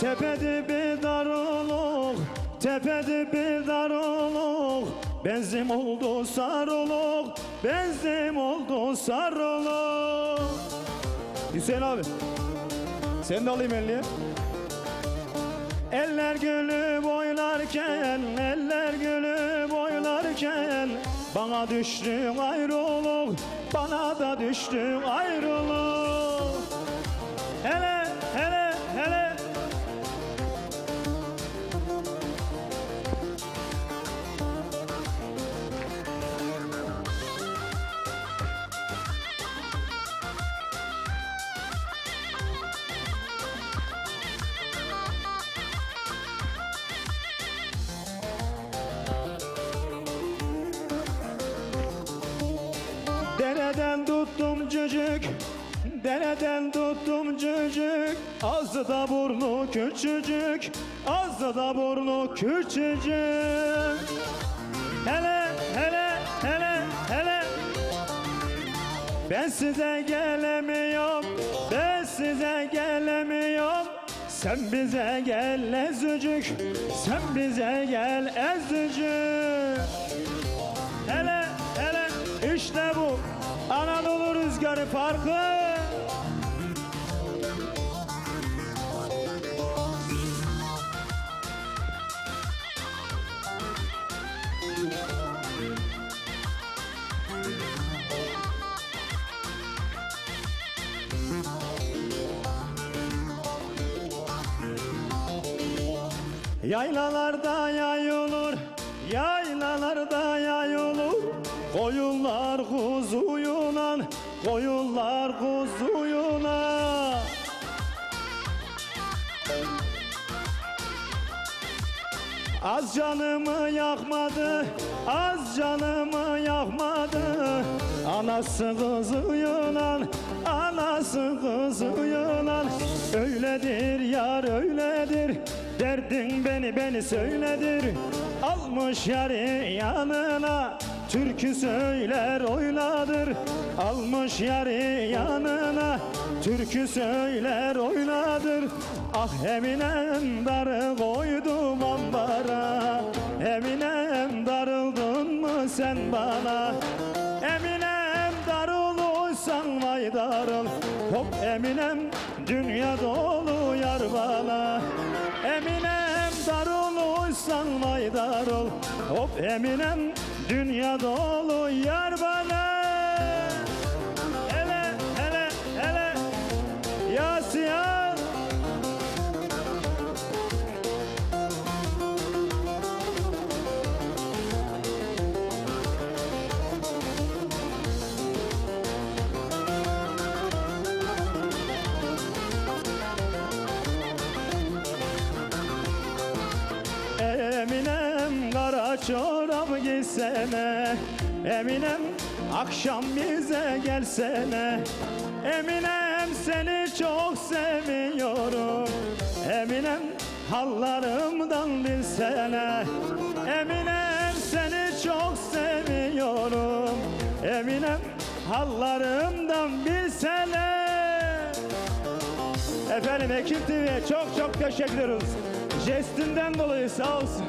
Tepede bir daroluk, tepede bir daroluk, benzim oldu saroluk, benzim oldu saroluk. Hüseyin abi, sen de alayım elini. Eller gülü boylarken, eller gülü boylarken, bana düştü ayrılık, bana da düştü ayrılık. Hele hele hele. Dereden tuttum cücük, dereden tuttum cücük, ağzı da burnu küçücük, ağzı da burnu küçücük. Hele hele hele hele. Ben size gelemiyorum, ben size gelemiyorum. Sen bize gel ezücük, sen bize gel ezücük. Hele hele, işte bu Anadolu rüzgarı farkı. Yaylalarda yayılır, yaylalarda yayılır, koyunlar kuzuyla, koyunlar kuzuyla. Az canımı yakmadı, az canımı yakmadı, anası kızıyla, anası kızıyla. Öyledir yar öyledir, derdin beni söyledir. Almış yarı yanına, türkü söyler oyladır. Almış yarı yanına, türkü söyler oyladır. Ah Eminem darı koydum ambara, Eminem darıldın mı sen bana? Eminem darılırsan vay darıl, hop Eminem dünya dolu yar bana. Eminem darılırsan vay darıl, hop Eminem dünya dolu yar bana. Hele hele hele Yasiyan. da çorap giysene. Eminem akşam bize gelsene. Eminem seni çok seviyorum. Eminem hallarımdan bilsene. Eminem seni çok seviyorum. Eminem hallarımdan bilsene. Efendim Ekin TV'ye çok teşekkür ediyoruz. Jestinden dolayı sağ olsun.